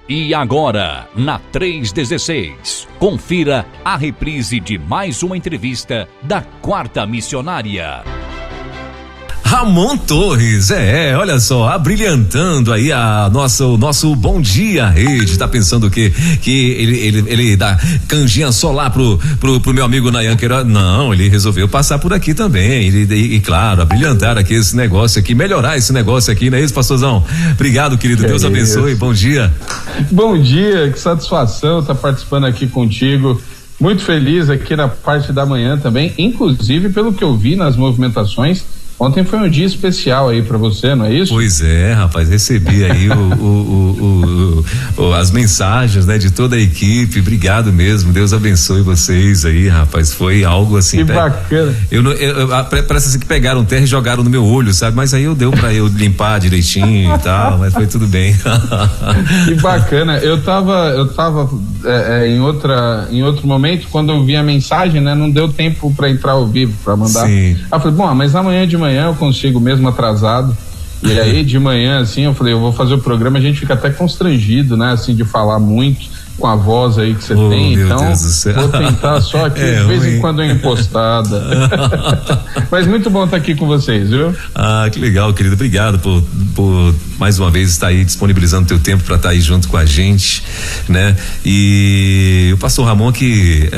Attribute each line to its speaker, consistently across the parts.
Speaker 1: E agora, na 316, confira a reprise de mais uma entrevista da Quarta Missionária.
Speaker 2: Ramon Torres, olha só, abrilhantando aí o nosso Bom Dia Rede. Tá pensando que ele dá canjinha só lá pro meu amigo Nayan Queiroz? Não, ele resolveu passar por aqui também, e claro, abrilhantar aqui esse negócio aqui, melhorar esse negócio aqui, não é isso, pastorzão? Obrigado, querido, Deus abençoe, bom dia.
Speaker 3: Bom dia, que satisfação estar participando aqui contigo. Muito feliz aqui na parte da manhã também, inclusive pelo que eu vi nas movimentações. Ontem foi um dia especial aí pra você, não é isso?
Speaker 2: Pois é, rapaz, recebi aí as mensagens, né, de toda a equipe. Obrigado mesmo, Deus abençoe vocês aí, rapaz, foi algo assim.
Speaker 3: Que bacana.
Speaker 2: Parece assim que pegaram terra e jogaram no meu olho, sabe? Mas aí deu pra eu limpar direitinho e tal, mas foi tudo bem.
Speaker 3: Que bacana. Eu tava em outro momento, quando eu vi a mensagem, né, não deu tempo pra entrar ao vivo, pra mandar.
Speaker 2: Sim.
Speaker 3: Eu falei, bom, mas amanhã de manhã eu consigo mesmo atrasado. E aí de manhã assim eu falei, eu vou fazer o programa, a gente fica até constrangido, né, assim, de falar muito com a voz aí que você tem, então vou tentar só aqui de vez em quando impostada. Mas muito bom estar aqui com vocês, viu?
Speaker 2: Ah, que legal, querido, obrigado por mais uma vez estar aí disponibilizando teu tempo para estar aí junto com a gente, né? E o pastor Ramon que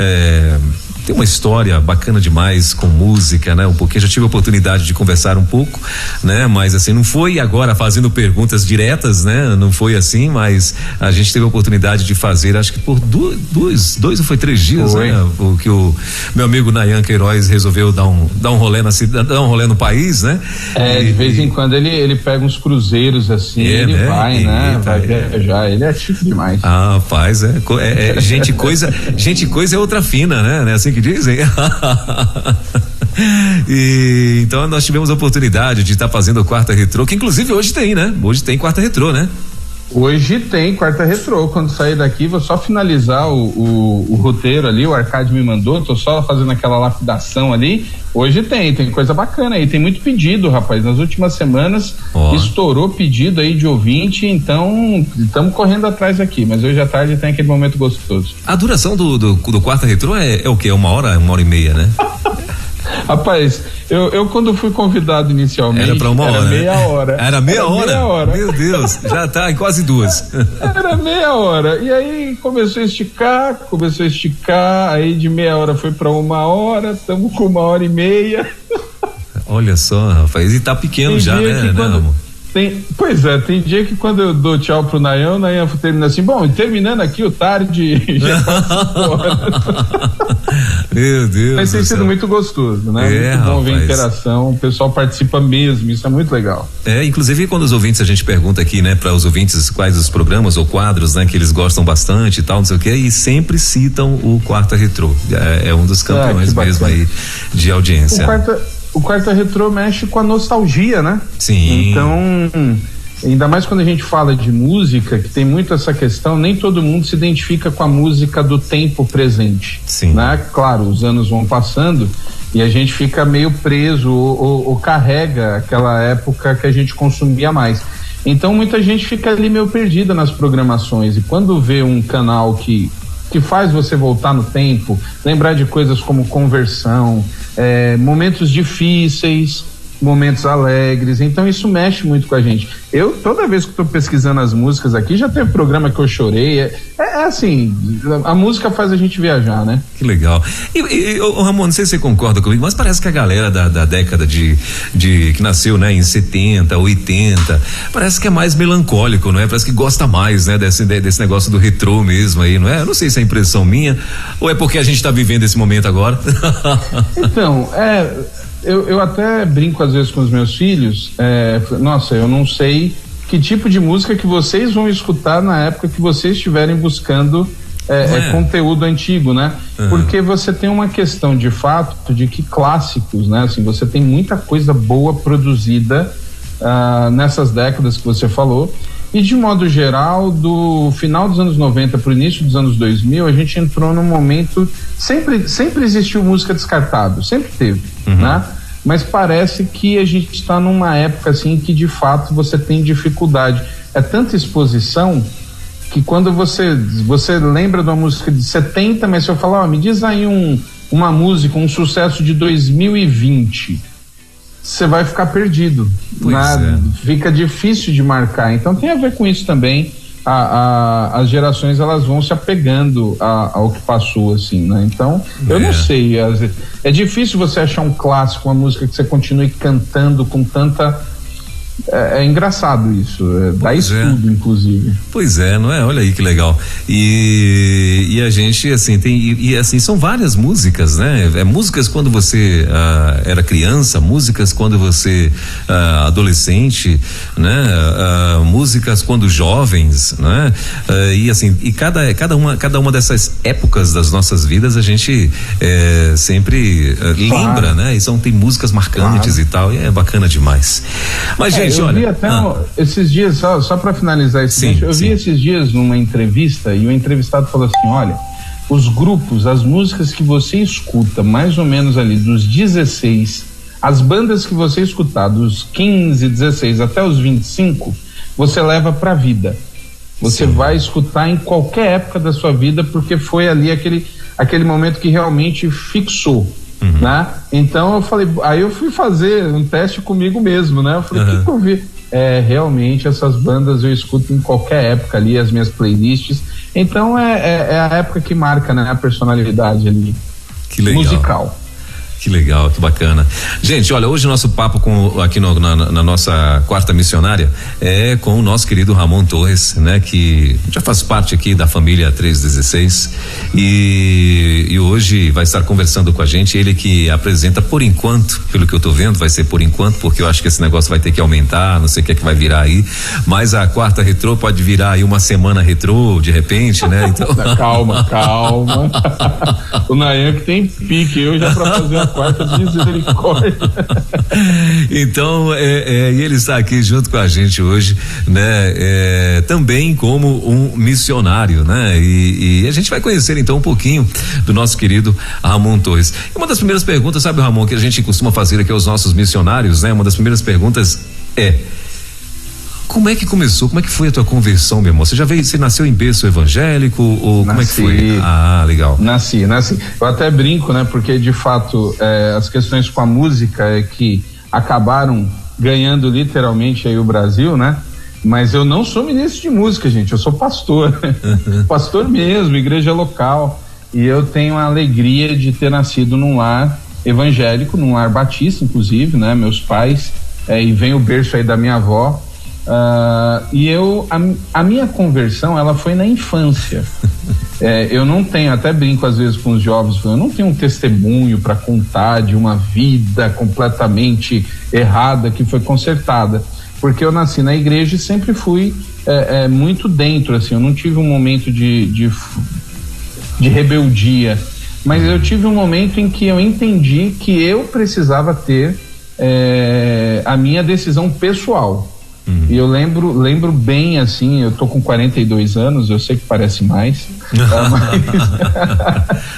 Speaker 2: tem uma história bacana demais com música, né? Um pouquinho, já tive a oportunidade de conversar um pouco, né? Mas assim, não foi agora fazendo perguntas diretas, né? Não foi assim, mas a gente teve a oportunidade de fazer, acho que por dois ou foi 3 dias,
Speaker 3: foi,
Speaker 2: né? O que o meu amigo Nayan Queiroz resolveu dar um rolê na cidade, dar um rolê no país, né?
Speaker 3: De vez em quando ele pega uns cruzeiros assim, ele né? Vai, né? Vai viajar, ele é chique demais.
Speaker 2: Ah, rapaz, gente coisa é outra fina, né? Assim que dizem. E então nós tivemos a oportunidade de estar fazendo o Quarta Retrô, que inclusive hoje tem, né? Hoje tem Quarta Retrô, né?
Speaker 3: Hoje tem Quarta Retrô. Quando sair daqui, vou só finalizar o roteiro ali, o Arcade me mandou, tô só fazendo aquela lapidação ali. Hoje tem coisa bacana aí, tem muito pedido, rapaz, nas últimas semanas estourou pedido aí de ouvinte, então estamos correndo atrás aqui, mas hoje à tarde tem aquele momento gostoso.
Speaker 2: A duração do Quarta Retrô é o quê? 1 hora e meia, né?
Speaker 3: Rapaz, eu quando fui convidado inicialmente,
Speaker 2: era pra 1 hora,
Speaker 3: era meia hora.
Speaker 2: Era meia hora? Meu Deus, já tá em quase 2.
Speaker 3: Era meia hora, e aí começou a esticar, aí de meia hora foi pra 1 hora, estamos com 1h30.
Speaker 2: Olha só, rapaz, e tá pequeno tem já, né, amor?
Speaker 3: Pois é, tem dia que quando eu dou tchau pro Nayan, o Nayan termina assim, bom, e terminando aqui o tarde, já
Speaker 2: Meu Deus.
Speaker 3: Mas tem sido muito gostoso, né? Muito bom ver a interação, o pessoal participa mesmo, isso é muito legal.
Speaker 2: Inclusive quando os ouvintes, a gente pergunta aqui, né, para os ouvintes quais os programas ou quadros, né, que eles gostam bastante e tal, não sei o que, e sempre citam o Quarta Retrô, é um dos campeões mesmo aí de audiência.
Speaker 3: O Quarta Retrô mexe com a nostalgia, né?
Speaker 2: Sim.
Speaker 3: Então, ainda mais quando a gente fala de música, que tem muito essa questão, nem todo mundo se identifica com a música do tempo presente.
Speaker 2: Sim.
Speaker 3: Né? Claro, os anos vão passando e a gente fica meio preso ou carrega aquela época que a gente consumia mais. Então, muita gente fica ali meio perdida nas programações, e quando vê um canal que faz você voltar no tempo, lembrar de coisas como conversão, momentos difíceis, momentos alegres, então isso mexe muito com a gente. Eu, toda vez que estou pesquisando as músicas aqui, já teve programa que eu chorei, assim, a música faz a gente viajar, né?
Speaker 2: Que legal. E Ramon, não sei se você concorda comigo, mas parece que a galera da década de que nasceu, né, em 70, 80, parece que é mais melancólico, não é? Parece que gosta mais, né, desse negócio do retrô mesmo aí, não é? Eu não sei se é impressão minha ou é porque a gente tá vivendo esse momento agora.
Speaker 3: Então, eu até brinco às vezes com os meus filhos, nossa, eu não sei que tipo de música que vocês vão escutar na época que vocês estiverem buscando conteúdo antigo, né? Uhum. Porque você tem uma questão de fato de que clássicos, né? Assim, você tem muita coisa boa produzida nessas décadas que você falou, e de modo geral, do final dos anos 90 para o início dos anos 2000, a gente entrou num momento, sempre existiu música descartável, sempre teve, né? Mas parece que a gente está numa época assim que de fato você tem dificuldade, é tanta exposição que quando você lembra de uma música de 70, mas se eu falar, me diz aí uma música, um sucesso de 2020, você vai ficar perdido, fica difícil de marcar. Então tem a ver com isso também. As gerações, elas vão se apegando ao que passou, assim, né? Então eu não sei, é difícil você achar um clássico, uma música que você continue cantando com tanta... É engraçado isso, dá estudo, inclusive.
Speaker 2: Pois é, não é? Olha aí que legal. E a gente, assim, tem, assim, são várias músicas, né? Músicas quando você era criança, músicas quando você adolescente, né? Músicas quando jovens, né? E assim, e cada uma dessas épocas das nossas vidas a gente sempre lembra, né? E tem músicas marcantes e tal, e é bacana demais. Mas, gente,
Speaker 3: eu vi até esses dias, só para finalizar vi esses dias numa entrevista, e o entrevistado falou assim: olha, os grupos, as músicas que você escuta mais ou menos ali dos 16, as bandas que você escutar dos 15, 16 até os 25, você leva pra vida. Você vai escutar em qualquer época da sua vida, porque foi ali aquele momento que realmente fixou. Né? Então eu falei, aí eu fui fazer um teste comigo mesmo, né? Eu falei, o que eu vi? Realmente essas bandas eu escuto em qualquer época ali, as minhas playlists. Então é a época que marca, né, a personalidade ali.
Speaker 2: Que legal.
Speaker 3: Musical.
Speaker 2: Que legal, que bacana. Gente, olha, hoje o nosso papo aqui na nossa quarta missionária é com o nosso querido Ramon Torres, né? Que já faz parte aqui da família 316 e hoje vai estar conversando com a gente, ele que apresenta por enquanto, pelo que eu tô vendo, vai ser por enquanto, porque eu acho que esse negócio vai ter que aumentar, não sei o que é que vai virar aí, mas a quarta retrô pode virar aí uma semana retrô, de repente, né? Então...
Speaker 3: Calma. O Nayan que tem pique, eu já pra fazer a quarta misericórdia.
Speaker 2: Então, e ele está aqui junto com a gente hoje, né? Também como um missionário, né? E a gente vai conhecer então um pouquinho do nosso querido Ramon Torres. E uma das primeiras perguntas, sabe, Ramon, que a gente costuma fazer aqui aos nossos missionários, né? Uma das primeiras perguntas como é que começou? Como é que foi a tua conversão, meu irmão? Você nasceu em berço evangélico ou como é que foi? Ah, legal.
Speaker 3: Nasci. Eu até brinco, né? Porque de fato as questões com a música que acabaram ganhando literalmente aí o Brasil, né? Mas eu não sou ministro de música, gente. Eu sou pastor, pastor mesmo, igreja local. E eu tenho a alegria de ter nascido num lar evangélico, num lar batista, inclusive, né? Meus pais, e vem o berço aí da minha avó. E a minha conversão, ela foi na infância. Eu não tenho, até brinco às vezes com os jovens, eu não tenho um testemunho para contar de uma vida completamente errada que foi consertada, porque eu nasci na igreja e sempre fui muito dentro, assim, eu não tive um momento de rebeldia, mas eu tive um momento em que eu entendi que eu precisava ter a minha decisão pessoal. E eu lembro bem, assim, eu tô com 42 anos, eu sei que parece mais,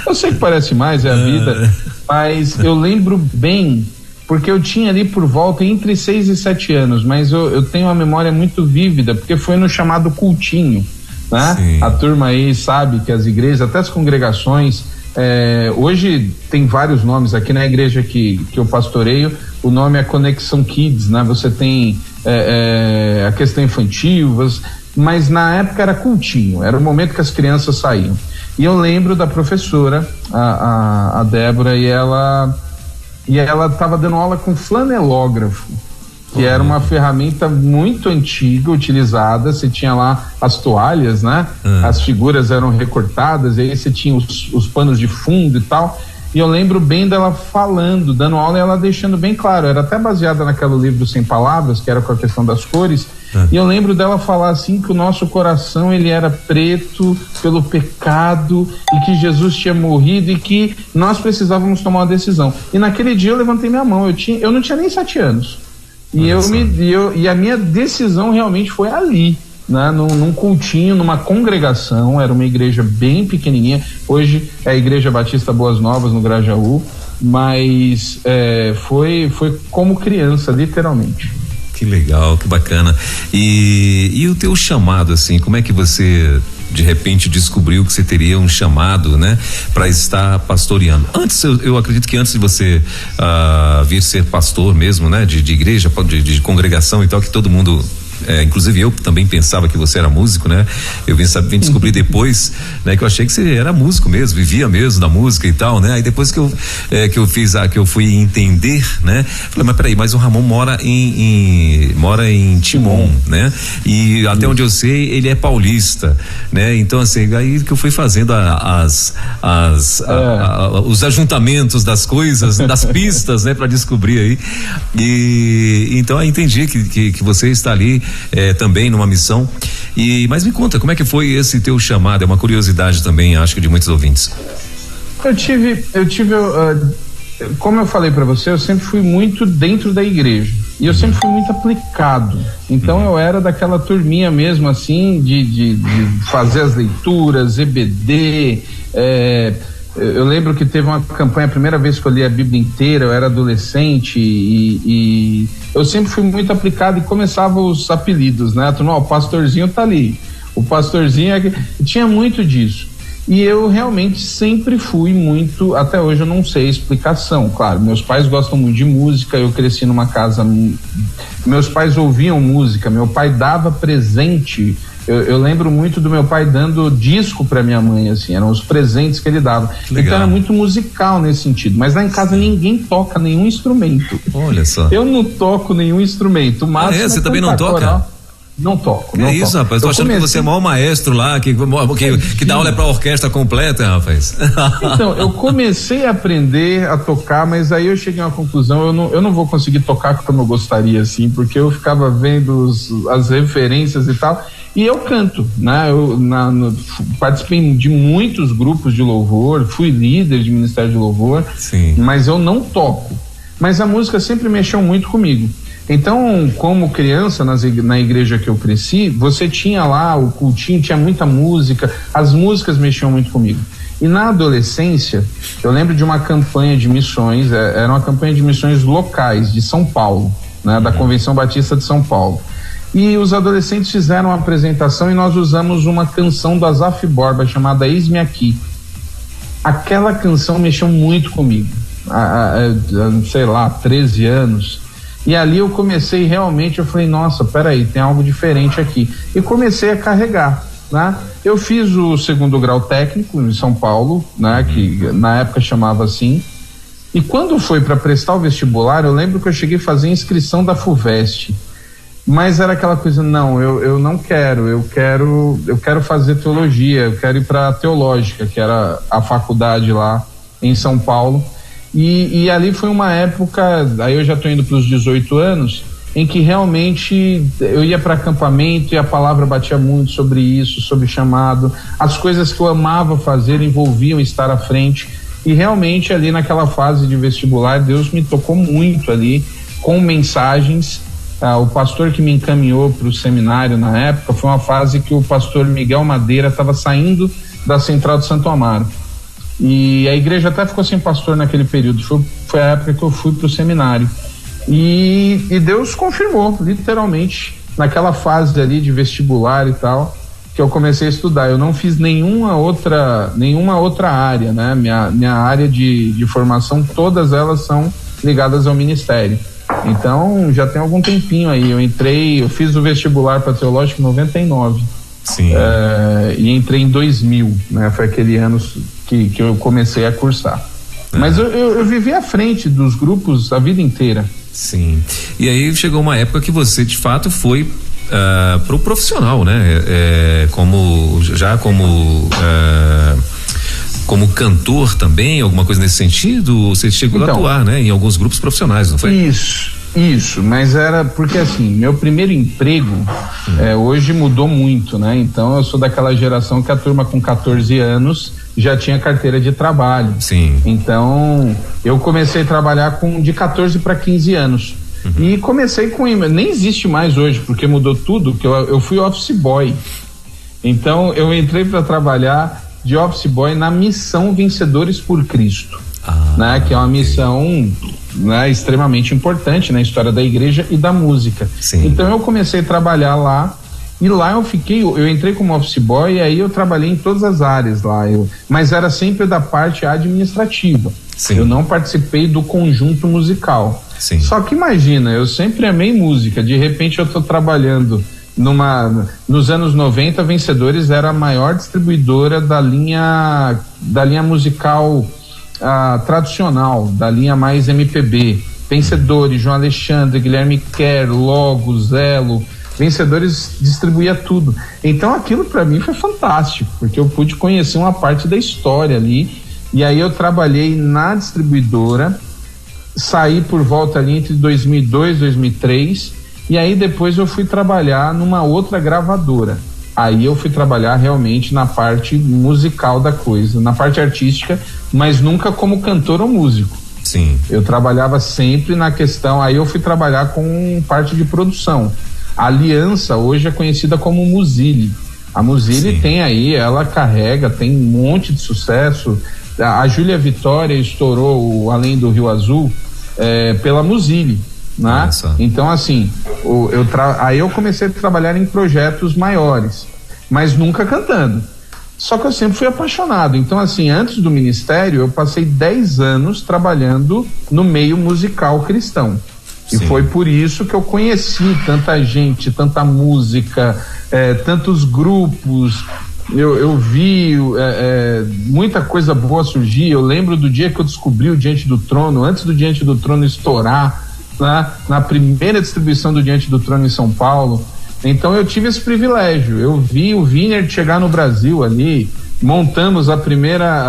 Speaker 3: eu sei que parece mais, é a vida, mas eu lembro bem, porque eu tinha ali por volta entre 6 e 7 anos, mas eu tenho uma memória muito vívida, porque foi no chamado cultinho, né? Sim. A turma aí sabe que as igrejas, até as congregações, hoje tem vários nomes, aqui na igreja que eu pastoreio, o nome é Conexão Kids, né? Você tem a questão infantil, mas na época era cultinho, era o momento que as crianças saíam. E eu lembro da professora, a Débora, e ela estava dando aula com flanelógrafo, que era uma ferramenta muito antiga, utilizada. Você tinha lá as toalhas, né? As figuras eram recortadas, e aí você tinha os panos de fundo e tal. E eu lembro bem dela falando, dando aula, e ela deixando bem claro, era até baseada naquele livro Sem Palavras, que era com a questão das cores, e eu lembro dela falar assim que o nosso coração, ele era preto pelo pecado, e que Jesus tinha morrido, e que nós precisávamos tomar uma decisão. E naquele dia eu levantei minha mão, eu não tinha nem 7 anos, e a minha decisão realmente foi ali, né, num cultinho, numa congregação. Era uma igreja bem pequenininha, hoje é a Igreja Batista Boas Novas no Grajaú, mas foi como criança, literalmente.
Speaker 2: Que legal, que bacana. E o teu chamado, assim, como é que você de repente descobriu que você teria um chamado, né, para estar pastoreando? Antes, eu acredito que antes de você vir ser pastor mesmo, né, de igreja, de congregação e tal, que todo mundo, inclusive eu também pensava que você era músico, né? Eu vim descobrir depois, né, que eu achei que você era músico mesmo, vivia mesmo da música e tal, né? Aí depois que eu fui entender, né? Falei, mas peraí, mas o Ramon mora em Timon, né? E até onde eu sei, ele é paulista, né? Então, assim, aí que eu fui fazendo os ajuntamentos das coisas, das pistas, né? Para descobrir aí. E então eu entendi que você está ali também numa missão. Mas me conta, como é que foi esse teu chamado? É uma curiosidade também, acho que de muitos ouvintes.
Speaker 3: Eu tive como eu falei para você, eu sempre fui muito dentro da igreja e eu sempre fui muito aplicado. Então eu era daquela turminha mesmo, assim, de fazer as leituras, EBD. Eu lembro que teve uma campanha, a primeira vez que eu li a Bíblia inteira, eu era adolescente e eu sempre fui muito aplicado e começava os apelidos, né? O pastorzinho tá ali, o pastorzinho tinha muito disso. E eu realmente sempre fui muito, até hoje eu não sei a explicação, claro, meus pais gostam muito de música, eu cresci numa casa, meus pais ouviam música, meu pai dava presente. Eu lembro muito do meu pai dando disco para minha mãe, assim, eram os presentes que ele dava. Então era muito musical nesse sentido, mas lá em casa ninguém toca nenhum instrumento.
Speaker 2: Olha só.
Speaker 3: Eu não toco nenhum instrumento.
Speaker 2: Você também não toca?
Speaker 3: Coral. Não toco.
Speaker 2: É isso, rapaz. Tô achando que você é o maior maestro lá, que dá aula pra orquestra completa, rapaz.
Speaker 3: Então, eu comecei a aprender a tocar, mas aí eu cheguei a uma conclusão, eu não vou conseguir tocar como eu gostaria, assim, porque eu ficava vendo as referências e tal, e eu canto, né? Participei de muitos grupos de louvor, fui líder de ministério de louvor, sim, mas eu não toco. Mas a música sempre mexeu muito comigo. Então, como criança, na igreja que eu cresci, você tinha lá o cultinho, tinha muita música, as músicas mexiam muito comigo. E na adolescência, eu lembro de uma campanha de missões, era uma campanha de missões locais de São Paulo, né, da Convenção Batista de São Paulo. E os adolescentes fizeram uma apresentação e nós usamos uma canção do Asaf Borba chamada Eis-me Aqui. Aquela canção mexeu muito comigo, sei lá, 13 anos. E ali eu comecei realmente, eu falei, nossa, peraí, tem algo diferente aqui. E comecei a carregar, né? Eu fiz o 2º grau técnico em São Paulo, né? Que na época chamava assim. E quando foi para prestar o vestibular, eu lembro que eu cheguei a fazer a inscrição da FUVEST. Mas era aquela coisa, não, eu não quero, eu quero fazer teologia, eu quero ir para a teológica, que era a faculdade lá em São Paulo. E ali foi uma época, aí eu já estou indo para os 18 anos, em que realmente eu ia para acampamento e a palavra batia muito sobre isso, sobre chamado. As coisas que eu amava fazer envolviam estar à frente. E realmente ali naquela fase de vestibular, Deus me tocou muito ali, com mensagens. O pastor que me encaminhou para o seminário na época foi uma fase que o pastor Miguel Madeira estava saindo da Central de Santo Amaro. E a igreja até ficou sem pastor naquele período. Foi a época que eu fui pro seminário. E Deus confirmou, literalmente, naquela fase ali de vestibular e tal, que eu comecei a estudar. Eu não fiz nenhuma outra área, né? Minha área de formação, todas elas são ligadas ao ministério. Então, já tem algum tempinho aí. Eu fiz o vestibular para teológico em 99.
Speaker 2: Sim.
Speaker 3: E entrei em 2000, né? Foi aquele ano que eu comecei a cursar. Mas eu vivi à frente dos grupos a vida inteira.
Speaker 2: Sim. E aí chegou uma época que você de fato foi pro profissional, né? Como cantor também, alguma coisa nesse sentido? Você chegou a atuar, né? Em alguns grupos profissionais, não foi?
Speaker 3: Isso, mas era porque assim, meu primeiro emprego hoje mudou muito, né? Então eu sou daquela geração que a turma com 14 anos já tinha carteira de trabalho.
Speaker 2: Sim.
Speaker 3: Então eu comecei a trabalhar de 14 para 15 anos. E comecei nem existe mais hoje, porque mudou tudo, que eu fui office boy. Então eu entrei para trabalhar de office boy na missão Vencedores por Cristo, né? Que é uma missão né, extremamente importante na história da igreja e da música.
Speaker 2: Sim.
Speaker 3: Então eu comecei a trabalhar lá, e lá eu entrei como office boy, e aí eu trabalhei em todas as áreas lá, mas era sempre da parte administrativa.
Speaker 2: Sim.
Speaker 3: Eu não participei do conjunto musical.
Speaker 2: Sim.
Speaker 3: Só que imagina, eu sempre amei música, de repente eu tô trabalhando nos anos 90, Vencedores era a maior distribuidora da linha musical tradicional, da linha mais MPB. Vencedores, João Alexandre, Guilherme Quer, Logo, Zelo. Vencedores distribuía tudo. Então aquilo para mim foi fantástico, porque eu pude conhecer uma parte da história ali, e aí eu trabalhei na distribuidora, saí por volta ali entre 2002 e 2003, e aí depois eu fui trabalhar numa outra gravadora. Aí eu fui trabalhar realmente na parte musical da coisa, na parte artística, mas nunca como cantor ou músico.
Speaker 2: Sim.
Speaker 3: Eu trabalhava sempre na questão, aí eu fui trabalhar com parte de produção. A Aliança hoje é conhecida como Muzile. A Muzile tem aí, ela carrega, tem um monte de sucesso. A Júlia Vitória estourou o Além do Rio Azul pela Muzile, né? Então assim, aí eu comecei a trabalhar em projetos maiores, mas nunca cantando. Só que eu sempre fui apaixonado. Então assim, antes do ministério eu passei 10 anos trabalhando no meio musical cristão. E foi por isso que eu conheci tanta gente, tanta música, tantos grupos. Eu vi muita coisa boa surgir. Eu lembro do dia que eu descobri o Diante do Trono, antes do Diante do Trono estourar, né, na primeira distribuição do Diante do Trono em São Paulo. Então eu tive esse privilégio. Eu vi o Wiener chegar no Brasil ali, montamos a primeira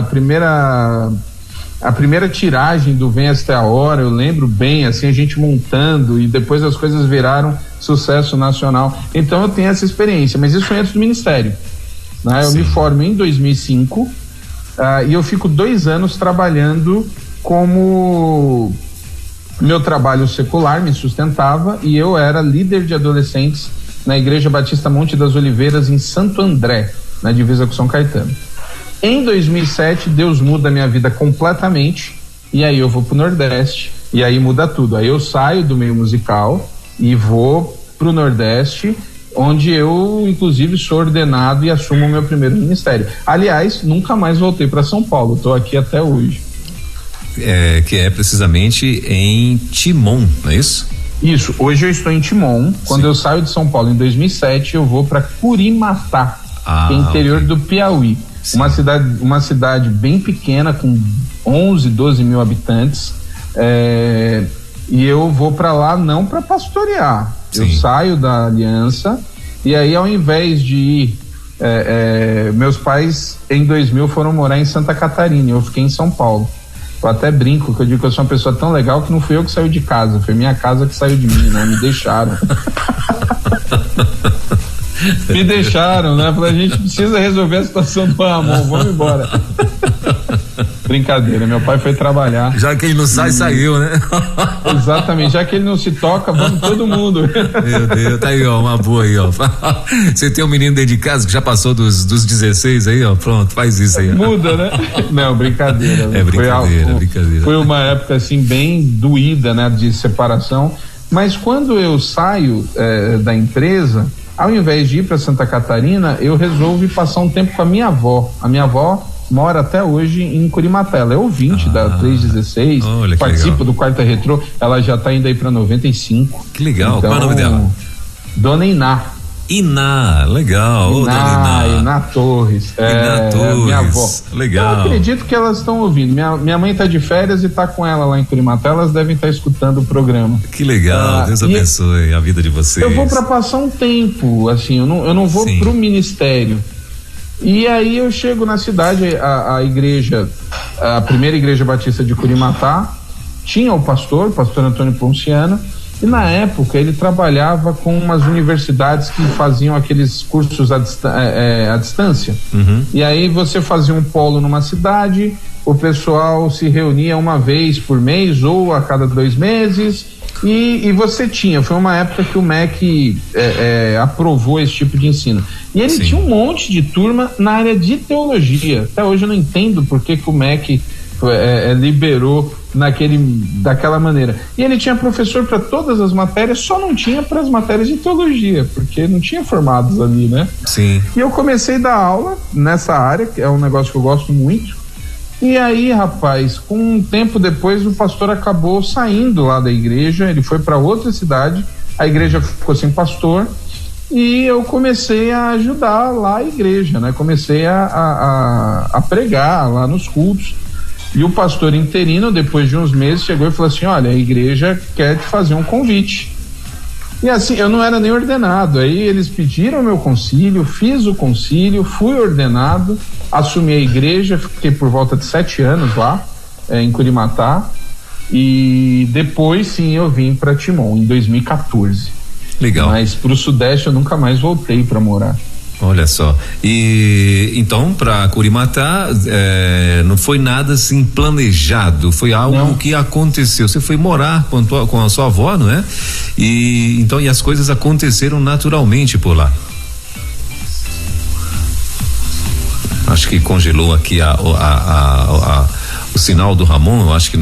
Speaker 3: tiragem do Vem Esta a Hora, eu lembro bem, assim, a gente montando, e depois as coisas viraram sucesso nacional. Então eu tenho essa experiência, mas isso foi antes do ministério, né? Eu me formo em 2005 e eu fico 2 anos trabalhando como meu trabalho secular me sustentava, e eu era líder de adolescentes na Igreja Batista Monte das Oliveiras em Santo André, na divisa com São Caetano. Em 2007, Deus muda a minha vida completamente, e aí eu vou pro Nordeste, e aí muda tudo. Aí eu saio do meio musical e vou pro Nordeste, onde eu, inclusive, sou ordenado e assumo o meu primeiro ministério. Aliás, nunca mais voltei para São Paulo, tô aqui até hoje.
Speaker 2: Que é precisamente em Timon, não é isso?
Speaker 3: Isso, hoje eu estou em Timon. Quando eu saio de São Paulo em 2007, eu vou para Curimatá, que é interior do Piauí. Uma cidade bem pequena, com 11, 12 mil habitantes, e eu vou para lá não para pastorear. Eu saio da Aliança, e aí ao invés de ir, meus pais em 2000 foram morar em Santa Catarina, eu fiquei em São Paulo. Eu até brinco, que eu digo que eu sou uma pessoa tão legal que não fui eu que saiu de casa, foi minha casa que saiu de mim, né? Me deixaram. Me deixaram, né? Falei, a gente precisa resolver a situação do Ramon, vamos embora. Brincadeira, meu pai foi trabalhar.
Speaker 2: Já que ele não sai, saiu, né?
Speaker 3: Exatamente, já que ele não se toca, vamos todo mundo.
Speaker 2: Meu Deus, tá aí, ó, uma boa aí, ó. Você tem um menino dentro de casa que já passou dos 16 aí, ó, pronto, faz isso aí.
Speaker 3: Muda, né? Não, brincadeira.
Speaker 2: Brincadeira.
Speaker 3: Foi uma época, assim, bem doída, né, de separação, mas quando eu saio da empresa, ao invés de ir para Santa Catarina, eu resolvi passar um tempo com a minha avó. A minha avó mora até hoje em Curimatá, ela é ouvinte da 316, participa do Quarta Retrô, ela já está indo aí para 95.
Speaker 2: Que legal, então, qual é o nome dela?
Speaker 3: Dona Iná.
Speaker 2: Iná, legal.
Speaker 3: Iná Torres.
Speaker 2: Iná Torres,
Speaker 3: minha avó.
Speaker 2: Legal.
Speaker 3: Eu acredito que elas estão ouvindo. Minha mãe está de férias e está com ela lá em Curimatá, elas devem estar escutando o programa.
Speaker 2: Que legal, Deus abençoe a vida de vocês.
Speaker 3: Eu vou para passar um tempo, assim, eu não vou pro ministério. E aí eu chego na cidade, a igreja, a primeira igreja batista de Curimatá, tinha o pastor Antônio Ponciano, e na época ele trabalhava com umas universidades que faziam aqueles cursos à distância. E aí você fazia um polo numa cidade, o pessoal se reunia uma vez por mês ou a cada 2 meses, e você foi uma época que o MEC aprovou esse tipo de ensino. E ele tinha um monte de turma na área de teologia. Até hoje eu não entendo por que o MEC liberou daquela maneira. E ele tinha professor para todas as matérias, só não tinha para as matérias de teologia, porque não tinha formados ali, né?
Speaker 2: Sim.
Speaker 3: E eu comecei a dar aula nessa área, que é um negócio que eu gosto muito. E aí, rapaz, com um tempo depois, o pastor acabou saindo lá da igreja, ele foi para outra cidade, a igreja ficou sem pastor, e eu comecei a ajudar lá a igreja, né? Comecei a pregar lá nos cultos. E o pastor interino, depois de uns meses, chegou e falou assim: olha, a igreja quer te fazer um convite. E assim, eu não era nem ordenado. Aí eles pediram meu concílio, fiz o concílio, fui ordenado, assumi a igreja, fiquei por volta de 7 anos lá, em Curimatá. E depois sim eu vim para Timon, em 2014.
Speaker 2: Legal.
Speaker 3: Mas pro Sudeste eu nunca mais voltei para morar.
Speaker 2: Olha só, e então para Curimatá não foi nada assim planejado, foi algo que aconteceu. Você foi morar com a sua avó, não é? E então as coisas aconteceram naturalmente por lá. Acho que congelou aqui o sinal do Ramon. Eu acho que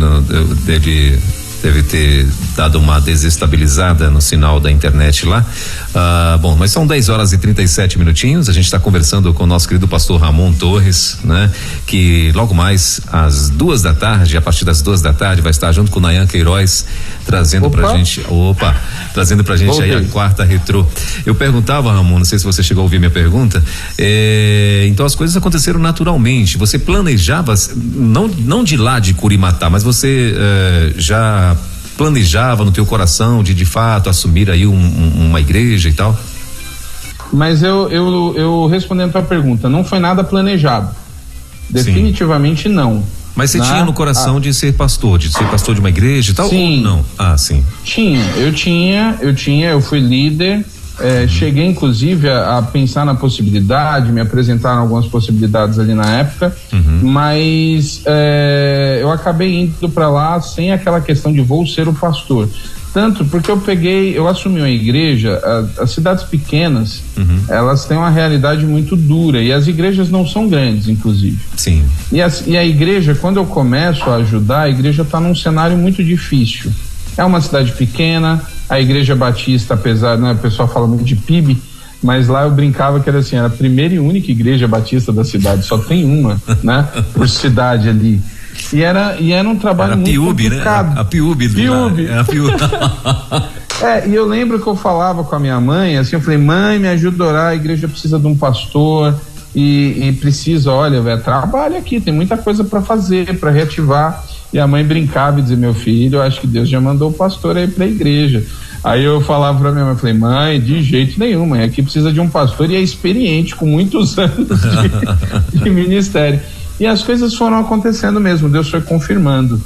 Speaker 2: deve ter dado uma desestabilizada no sinal da internet lá. Bom, mas são 10h37. A gente está conversando com o nosso querido pastor Ramon Torres, né? Que logo mais às 14h, a partir das 14h, vai estar junto com o Nayan Queiroz, trazendo pra gente aí a quarta retrô. Eu perguntava, Ramon, não sei se você chegou a ouvir minha pergunta, então as coisas aconteceram naturalmente. Você planejava, não de lá de Curimatá, mas você já planejava no teu coração de fato assumir aí uma igreja e tal?
Speaker 3: Mas eu respondendo a tua pergunta, não foi nada planejado. Definitivamente não.
Speaker 2: Mas você tinha no coração de ser pastor de uma igreja e tal?
Speaker 3: Sim.
Speaker 2: Ou não? Sim.
Speaker 3: Eu fui líder, cheguei inclusive a pensar na possibilidade, me apresentaram algumas possibilidades ali na época, mas eu acabei indo para lá sem aquela questão de vou ser o pastor. Tanto porque eu assumi uma igreja, as cidades pequenas, elas têm uma realidade muito dura, e as igrejas não são grandes, inclusive.
Speaker 2: Sim.
Speaker 3: E a igreja, quando eu começo a ajudar, a igreja está num cenário muito difícil. É uma cidade pequena, a igreja batista, apesar, né, o pessoal fala muito de PIB, mas lá eu brincava que era assim, era a primeira e única igreja batista da cidade, só tem uma, né, por cidade ali. E era um trabalho muito complicado.
Speaker 2: Né? A Piúbe.
Speaker 3: E eu lembro que eu falava com a minha mãe, assim, eu falei: mãe, me ajuda a orar, a igreja precisa de um pastor e precisa, olha, velho, trabalha aqui, tem muita coisa para fazer, para reativar. E a mãe brincava e dizia: meu filho, eu acho que Deus já mandou o pastor aí pra igreja. Aí eu falava pra minha mãe, falei: mãe, de jeito nenhum, mãe, aqui precisa de um pastor e é experiente, com muitos anos de ministério. E as coisas foram acontecendo mesmo, Deus foi confirmando.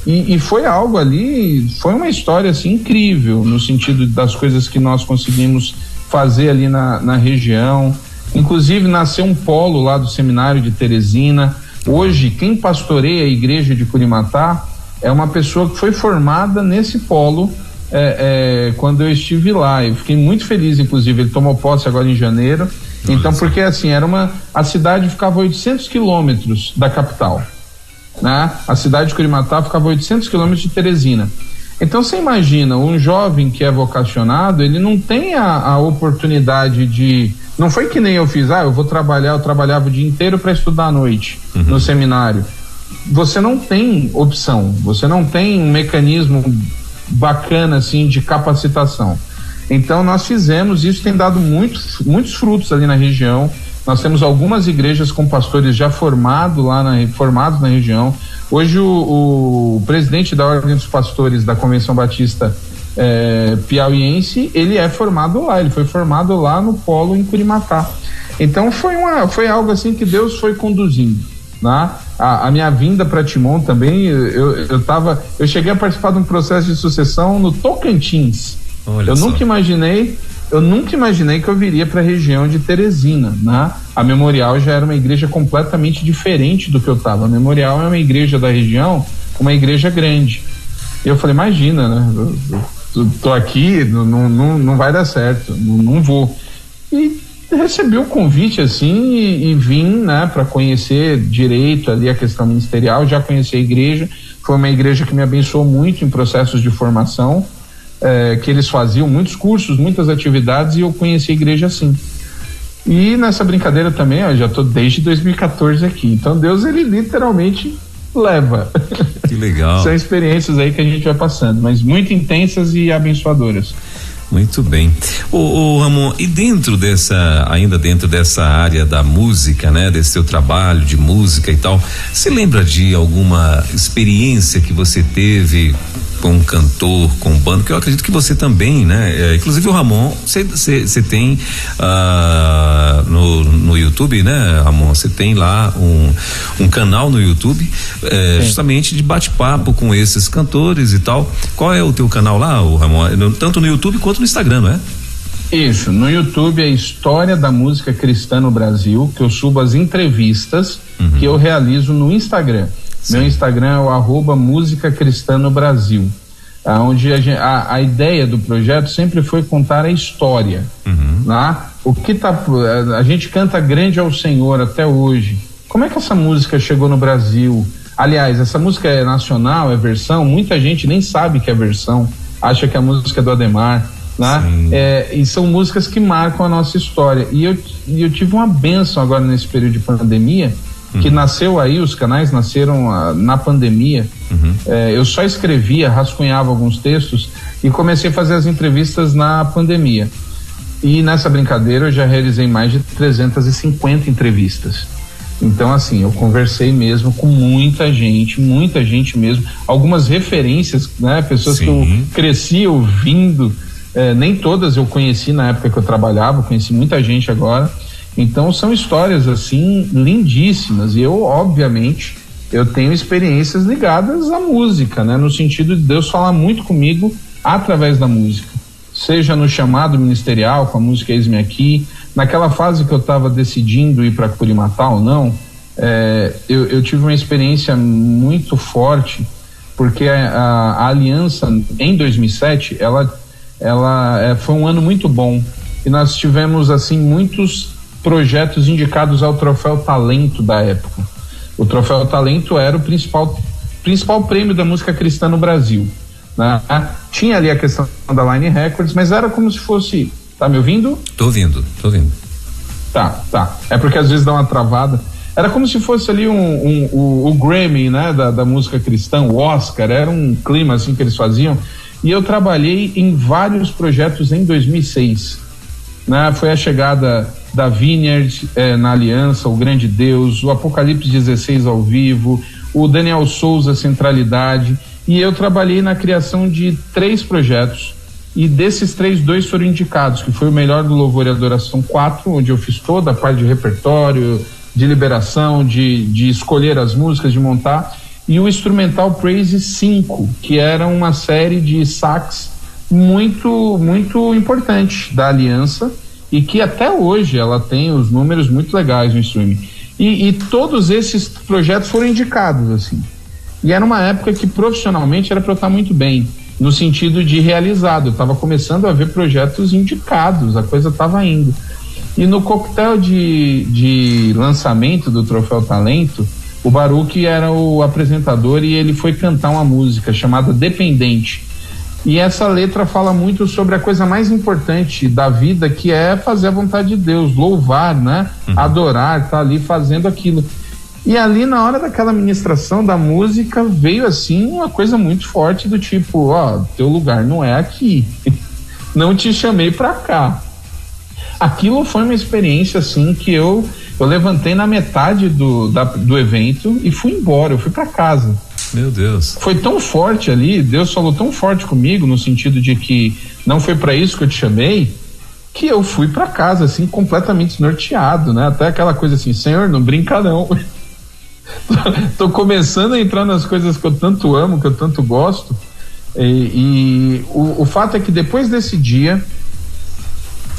Speaker 3: E foi algo ali, foi uma história assim incrível, no sentido das coisas que nós conseguimos fazer ali na região. Inclusive nasceu um polo lá do seminário de Teresina. Hoje, quem pastoreia a igreja de Curimatá é uma pessoa que foi formada nesse polo quando eu estive lá. Eu fiquei muito feliz, inclusive, ele tomou posse agora em janeiro. Então, porque assim, a cidade ficava a 800 quilômetros da capital, né? A cidade de Curimatá ficava a 800 quilômetros de Teresina. Então, você imagina, um jovem que é vocacionado, ele não tem a oportunidade de... Não foi que nem eu fiz, eu trabalhava o dia inteiro para estudar à noite no seminário. Você não tem opção, você não tem um mecanismo bacana assim de capacitação. Então nós fizemos, isso tem dado muitos frutos ali na região. Nós temos algumas igrejas com pastores já formados na região. Hoje o presidente da Ordem dos Pastores da Convenção Batista piauiense, ele é formado lá, ele foi formado lá no polo em Curimatá. Então foi algo assim que Deus foi conduzindo, né? A minha vinda para Timon também, eu cheguei a participar de um processo de sucessão no Tocantins. Eu nunca imaginei que eu viria para a região de Teresina, né? A Memorial já era uma igreja completamente diferente do que eu estava. A Memorial é uma igreja da região, uma igreja grande. E eu falei: imagina, né? Eu tô aqui, não vai dar certo, não vou. E recebi o convite assim e vim, né, para conhecer direito ali a questão ministerial. Já conheci a igreja, foi uma igreja que me abençoou muito em processos de formação, que eles faziam muitos cursos, muitas atividades, e eu conheci a igreja assim. E nessa brincadeira também, já tô desde 2014 aqui, então Deus, ele literalmente leva.
Speaker 2: Que legal.
Speaker 3: São experiências aí que a gente vai passando, mas muito intensas e abençoadoras.
Speaker 2: Muito bem. Ô Ramon, e ainda dentro dessa área da música, né? Desse seu trabalho de música e tal, você lembra de alguma experiência que você teve com um cantor, com um bando, que eu acredito que você também, né? Inclusive o Ramon, você tem no YouTube, né, Ramon? Você tem lá um canal no YouTube, justamente de bate-papo com esses cantores e tal. Qual é o teu canal lá, Ramon? Tanto no YouTube quanto no Instagram, não é?
Speaker 3: Isso, no YouTube é História da Música Cristã no Brasil, que eu subo as entrevistas que eu realizo no Instagram. Sim. Meu Instagram é o @Música Cristã no Brasil, onde a ideia do projeto sempre foi contar a história, né? A gente canta grande ao Senhor até hoje. Como é que essa música chegou no Brasil? Aliás, essa música é nacional, é versão, muita gente nem sabe que é versão, acha que a música é do Ademar, né? E são músicas que marcam a nossa história. E eu tive uma bênção agora nesse período de pandemia, que nasceu aí, os canais nasceram na pandemia. Eu só escrevia, rascunhava alguns textos e comecei a fazer as entrevistas na pandemia. E nessa brincadeira eu já realizei mais de 350 entrevistas. Então, assim, eu conversei mesmo com muita gente mesmo. Algumas referências, né? Pessoas que eu cresci ouvindo, nem todas eu conheci na época que eu trabalhava, conheci muita gente agora. Então são histórias assim lindíssimas, e eu obviamente eu tenho experiências ligadas à música, né? No sentido de Deus falar muito comigo através da música, seja no chamado ministerial com a música Eis-me Aqui, naquela fase que eu estava decidindo ir para Curimatá ou não, eu tive uma experiência muito forte, porque a aliança em 2007 ela foi um ano muito bom, e nós tivemos assim muitos projetos indicados ao Troféu Talento da época. O Troféu Talento era o principal prêmio da música cristã no Brasil, né? Tinha ali a questão da Line Records, mas era como se fosse... Tá me ouvindo?
Speaker 2: Tô ouvindo.
Speaker 3: Tá. É porque às vezes dá uma travada. Era como se fosse ali o Grammy, né? Da música cristã, o Oscar, era um clima assim que eles faziam. E eu trabalhei em vários projetos em 2006, né? Foi a chegada da Vineyard na Aliança, o Grande Deus, o Apocalipse 16 ao vivo, o Daniel Souza Centralidade, e eu trabalhei na criação de 3 projetos, e desses 3, 2 foram indicados, que foi o Melhor do Louvor e Adoração 4, onde eu fiz toda a parte de repertório, de liberação, de escolher as músicas, de montar, e o Instrumental Praise 5, que era uma série de sax muito, muito importante da Aliança, e que até hoje ela tem os números muito legais no streaming. E todos esses projetos foram indicados, assim. E era uma época que profissionalmente era para eu estar muito bem, no sentido de realizado. Eu estava começando a ver projetos indicados, a coisa estava indo. E no coquetel de lançamento do Troféu Talento, o Baruch era o apresentador, e ele foi cantar uma música chamada Dependente. E essa letra fala muito sobre a coisa mais importante da vida, que é fazer a vontade de Deus, louvar, né? Adorar, tá ali fazendo aquilo. E ali na hora daquela ministração da música veio assim uma coisa muito forte do tipo, teu lugar não é aqui, não te chamei pra cá. Aquilo foi uma experiência assim que eu levantei na metade do evento e fui embora, eu fui pra casa.
Speaker 2: Meu Deus.
Speaker 3: Foi tão forte ali, Deus falou tão forte comigo, no sentido de que não foi para isso que eu te chamei, que eu fui para casa assim completamente desnorteado, né? Até aquela coisa assim, Senhor, não brinca não. Tô começando a entrar nas coisas que eu tanto amo, que eu tanto gosto, e o fato é que depois desse dia,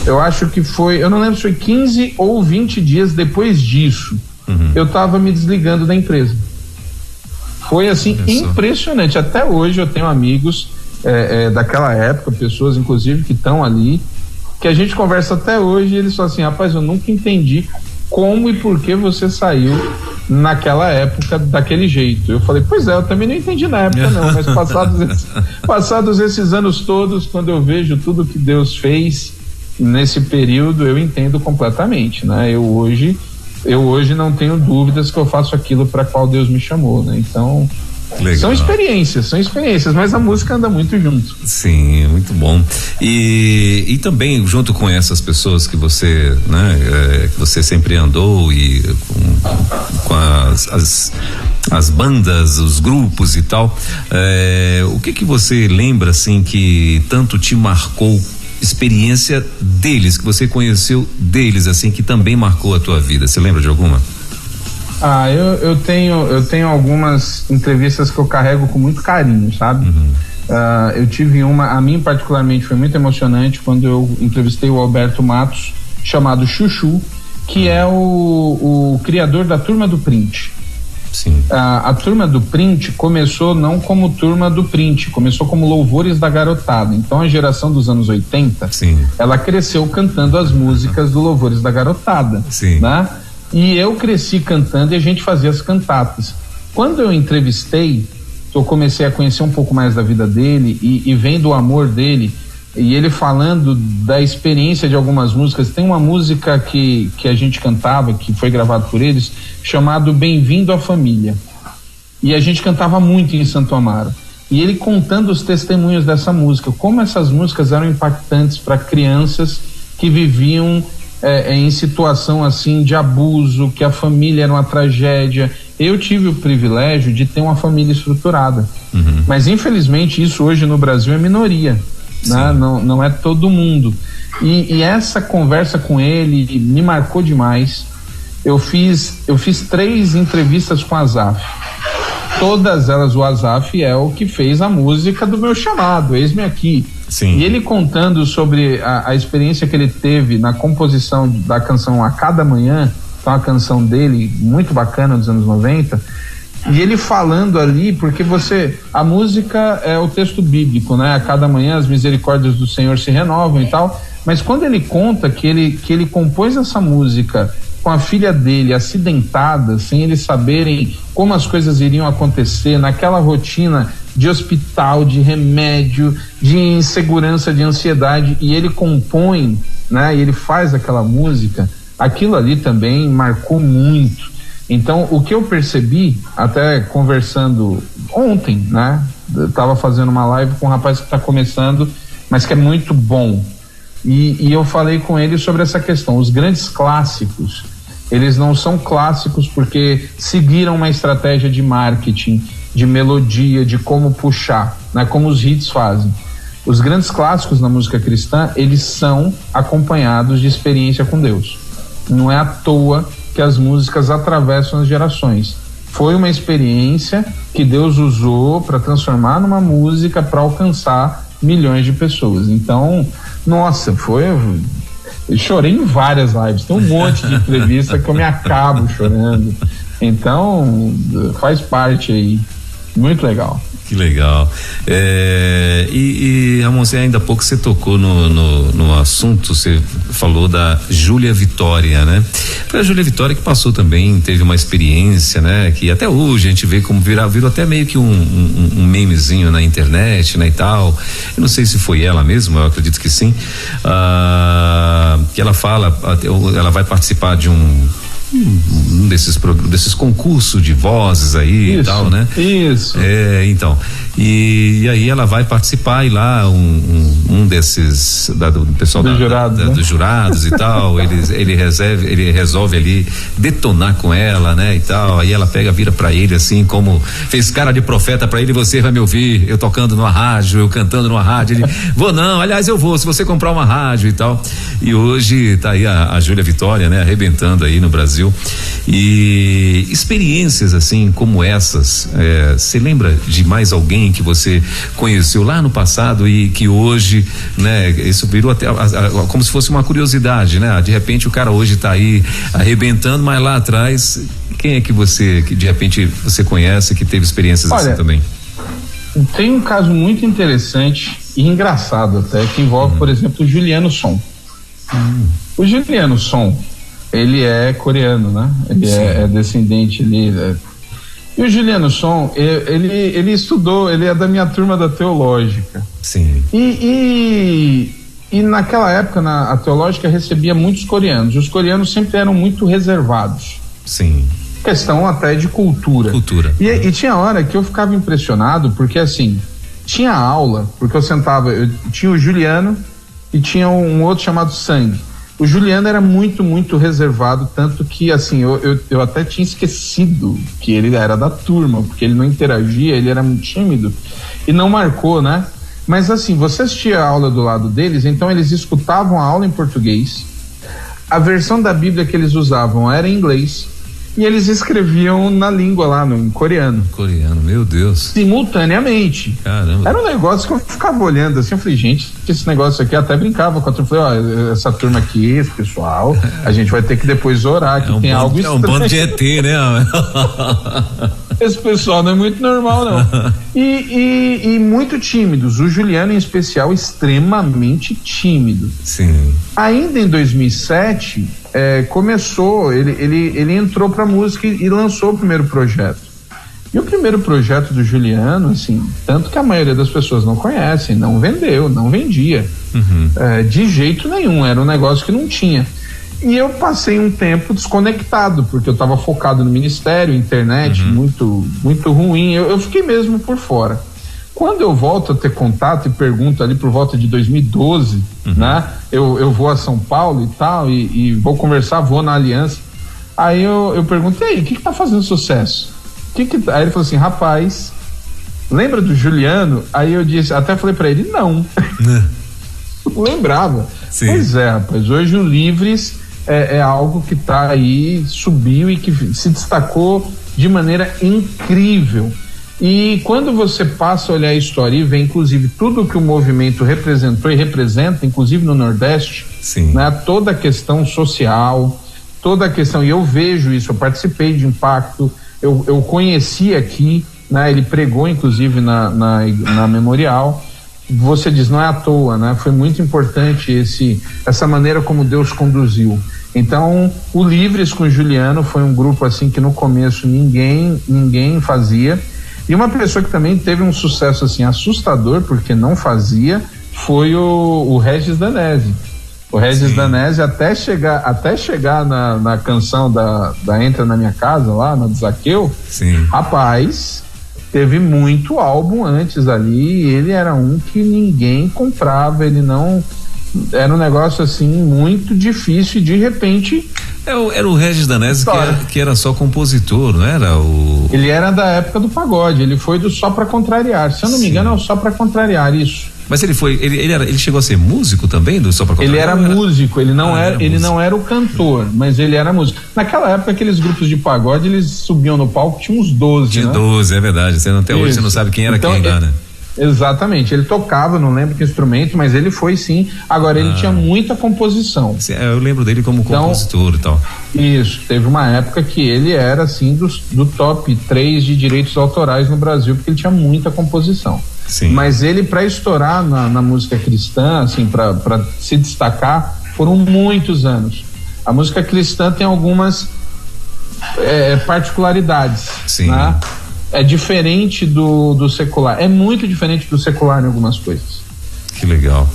Speaker 3: eu acho que eu não lembro se foi 15 ou 20 dias depois disso, eu tava me desligando da empresa. Foi assim impressionante. Até hoje eu tenho amigos daquela época, pessoas inclusive que estão ali, que a gente conversa até hoje, e eles falam assim, rapaz, eu nunca entendi como e por que você saiu naquela época daquele jeito. Eu falei, pois é, eu também não entendi na época não, mas passados esses anos todos, quando eu vejo tudo que Deus fez nesse período, eu entendo completamente, né? Eu hoje não tenho dúvidas que eu faço aquilo para qual Deus me chamou, né? Então, legal. São experiências, mas a música anda muito junto.
Speaker 2: Sim, muito bom. E também junto com essas pessoas que você, né, que você sempre andou e com as bandas, os grupos e tal, o que você lembra assim que tanto te marcou? Experiência deles, que você conheceu deles, assim, que também marcou a tua vida. Você lembra de alguma?
Speaker 3: Eu tenho algumas entrevistas que eu carrego com muito carinho, sabe? Eu tive uma, a mim particularmente foi muito emocionante quando eu entrevistei o Alberto Matos, chamado Chuchu, que é o criador da Turma do Print.
Speaker 2: Sim.
Speaker 3: A Turma do Print começou não como Turma do Print, começou como Louvores da Garotada. Então a geração dos anos 80,
Speaker 2: sim,
Speaker 3: ela cresceu cantando as músicas do Louvores da Garotada,
Speaker 2: sim,
Speaker 3: né? E eu cresci cantando e a gente fazia as cantatas. Quando eu entrevistei, eu comecei a conhecer um pouco mais da vida dele e vendo o amor dele, e ele falando da experiência de algumas músicas. Tem uma música que a gente cantava, que foi gravado por eles, chamado Bem-vindo à Família, e a gente cantava muito em Santo Amaro, e ele contando os testemunhos dessa música, como essas músicas eram impactantes para crianças que viviam em situação assim de abuso, que a família era uma tragédia. Eu tive o privilégio de ter uma família estruturada, mas infelizmente isso hoje no Brasil é minoria, né? Não é todo mundo, e essa conversa com ele me marcou demais. Eu fiz 3 entrevistas com o Azaf, todas elas o Azaf é o que fez a música do meu chamado, Eis-me Aqui.
Speaker 2: Sim.
Speaker 3: E ele contando sobre a experiência que ele teve na composição da canção A Cada Manhã, que é uma canção dele muito bacana dos anos 90, e ele falando ali, porque a música é o texto bíblico, né? A cada manhã as misericórdias do Senhor se renovam e tal, mas quando ele conta que ele compôs essa música com a filha dele acidentada, sem eles saberem como as coisas iriam acontecer, naquela rotina de hospital, de remédio, de insegurança, de ansiedade, e ele compõe, né? E ele faz aquela música, aquilo ali também marcou muito. Então, o que eu percebi, até conversando ontem, né? Eu tava fazendo uma live com um rapaz que tá começando, mas que é muito bom. E eu falei com ele sobre essa questão. Os grandes clássicos, eles não são clássicos porque seguiram uma estratégia de marketing, de melodia, de como puxar, né? Como os hits fazem. Os grandes clássicos na música cristã, eles são acompanhados de experiência com Deus. Não é à toa que as músicas atravessam as gerações. Foi uma experiência que Deus usou para transformar numa música para alcançar milhões de pessoas. Então, nossa, eu chorei em várias lives, tem um monte de entrevista que eu me acabo chorando. Então, faz parte aí. Muito legal.
Speaker 2: Que legal. Ramon, ainda há pouco você tocou no assunto, você falou da Júlia Vitória, né? Foi a Júlia Vitória que passou também, teve uma experiência, né? Que até hoje a gente vê como virou até meio que um memezinho na internet, né? E tal. Eu não sei se foi ela mesma, eu acredito que sim. Que ela fala, ela vai participar de um desses concursos de vozes aí, isso, e tal, né?
Speaker 3: Isso.
Speaker 2: Então. E aí ela vai participar e lá um desses do pessoal dos jurados e tal, ele resolve ali detonar com ela, né? E tal. Aí ela vira pra ele assim, como fez cara de profeta pra ele: você vai me ouvir, eu tocando numa rádio, eu cantando numa rádio. Ele: vou não, aliás eu vou, se você comprar uma rádio e tal. E hoje tá aí a Júlia Vitória, né? Arrebentando aí no Brasil. E experiências assim como essas, você lembra de mais alguém que você conheceu lá no passado e que hoje, né, isso virou até como se fosse uma curiosidade, né? De repente o cara hoje tá aí arrebentando, mas lá atrás, quem é que de repente você conhece que teve experiências assim também?
Speaker 3: Tem um caso muito interessante e engraçado até, que envolve, por exemplo, o Juliano Som. O Juliano Son, ele é coreano, né? Ele é descendente ali. E o Juliano Son, ele estudou, ele é da minha turma da teológica.
Speaker 2: Sim.
Speaker 3: E naquela época, a teológica recebia muitos coreanos. Os coreanos sempre eram muito reservados.
Speaker 2: Sim.
Speaker 3: Questão até de cultura. E tinha hora que eu ficava impressionado, porque assim, tinha aula, porque eu tinha o Juliano e tinha um outro chamado Sangue. O Juliano era muito, muito reservado, tanto que assim, eu até tinha esquecido que ele era da turma, porque ele não interagia, ele era muito tímido e não marcou, né? Mas assim, você assistia a aula do lado deles, então eles escutavam a aula em português, a versão da Bíblia que eles usavam era em inglês, e eles escreviam na língua lá, em coreano.
Speaker 2: Coreano, meu Deus.
Speaker 3: Simultaneamente.
Speaker 2: Caramba.
Speaker 3: Era um negócio que eu ficava olhando assim, eu falei, gente, esse negócio aqui, até brincava com a turma, falei, ó, essa turma aqui, esse pessoal, a gente vai ter que depois orar, que tem algo estranho.
Speaker 2: É um bando de ET, né?
Speaker 3: Esse pessoal não é muito normal, não. E muito tímidos. O Juliano, em especial, extremamente tímido.
Speaker 2: Sim.
Speaker 3: Ainda em 2007, começou, ele entrou pra música e lançou o primeiro projeto. E o primeiro projeto do Juliano, assim, tanto que a maioria das pessoas não conhecem, não vendeu, não vendia. De jeito nenhum, era um negócio que não tinha. E eu passei um tempo desconectado, porque eu estava focado no ministério, internet, muito, muito ruim. Eu fiquei mesmo por fora. Quando eu volto a ter contato e pergunto ali por volta de 2012, né? Eu vou a São Paulo e tal, e vou conversar, vou na Aliança. Aí eu pergunto, e aí, o que tá fazendo sucesso? Aí ele falou assim, rapaz, lembra do Juliano? Aí eu disse, até falei pra ele, não. Não lembrava. Sim. Pois é, rapaz, hoje o Livres é algo que tá aí, subiu e que se destacou de maneira incrível. E quando você passa a olhar a história e vê, inclusive, tudo que o movimento representou e representa, inclusive no Nordeste, né, toda a questão social, toda a questão, e eu vejo isso, eu participei de Impacto, eu conheci aqui, né, ele pregou, inclusive, na Memorial. Você diz, não é à toa, né? Foi muito importante essa maneira como Deus conduziu. Então, o Livres com o Juliano foi um grupo assim que no começo ninguém fazia. E uma pessoa que também teve um sucesso assim assustador, porque não fazia, foi o Regis Danese. O Regis Danese, até chegar na canção da Entra na Minha Casa, lá na do Zaqueu, rapaz, teve muito álbum antes ali, e ele era um que ninguém comprava, ele não... Era um negócio assim muito difícil e de repente...
Speaker 2: Era o Regis Danese que era só compositor, não era?
Speaker 3: Ele era da época do pagode, ele foi do Só Pra Contrariar, se eu não me engano é o Só Pra Contrariar, isso.
Speaker 2: Mas ele chegou a ser músico também do Só Pra Contrariar?
Speaker 3: Ele era músico, ele não era o cantor, mas ele era músico. Naquela época, aqueles grupos de pagode, eles subiam no palco, tinha uns 12,
Speaker 2: Tinha,
Speaker 3: né?
Speaker 2: 12, é verdade, até hoje você não sabe quem era então, quem lá, né?
Speaker 3: Exatamente, ele tocava, não lembro que instrumento, mas ele foi sim. Agora ele tinha muita composição.
Speaker 2: Eu lembro dele como compositor e tal.
Speaker 3: Isso, teve uma época que ele era assim do top 3 de direitos autorais no Brasil, porque ele tinha muita composição.
Speaker 2: Sim.
Speaker 3: Mas ele, para estourar na música cristã, assim, para se destacar, foram muitos anos. A música cristã tem algumas particularidades, né? É diferente do secular, é muito diferente do secular em algumas coisas.
Speaker 2: Que legal.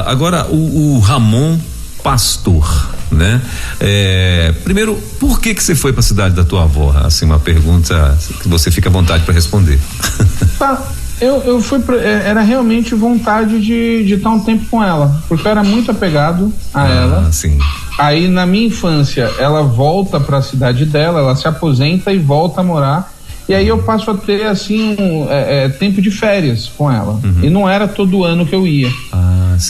Speaker 2: Agora o Ramon Pastor, né? Primeiro, por que você foi para a cidade da tua avó? Assim, uma pergunta que você fica à vontade para responder.
Speaker 3: Eu fui era realmente vontade de estar um tempo com ela, porque eu era muito apegado a ela.
Speaker 2: Sim.
Speaker 3: Aí na minha infância ela volta para a cidade dela, ela se aposenta e volta a morar. E aí eu passo a ter assim tempo de férias com ela. E não era todo ano que eu ia.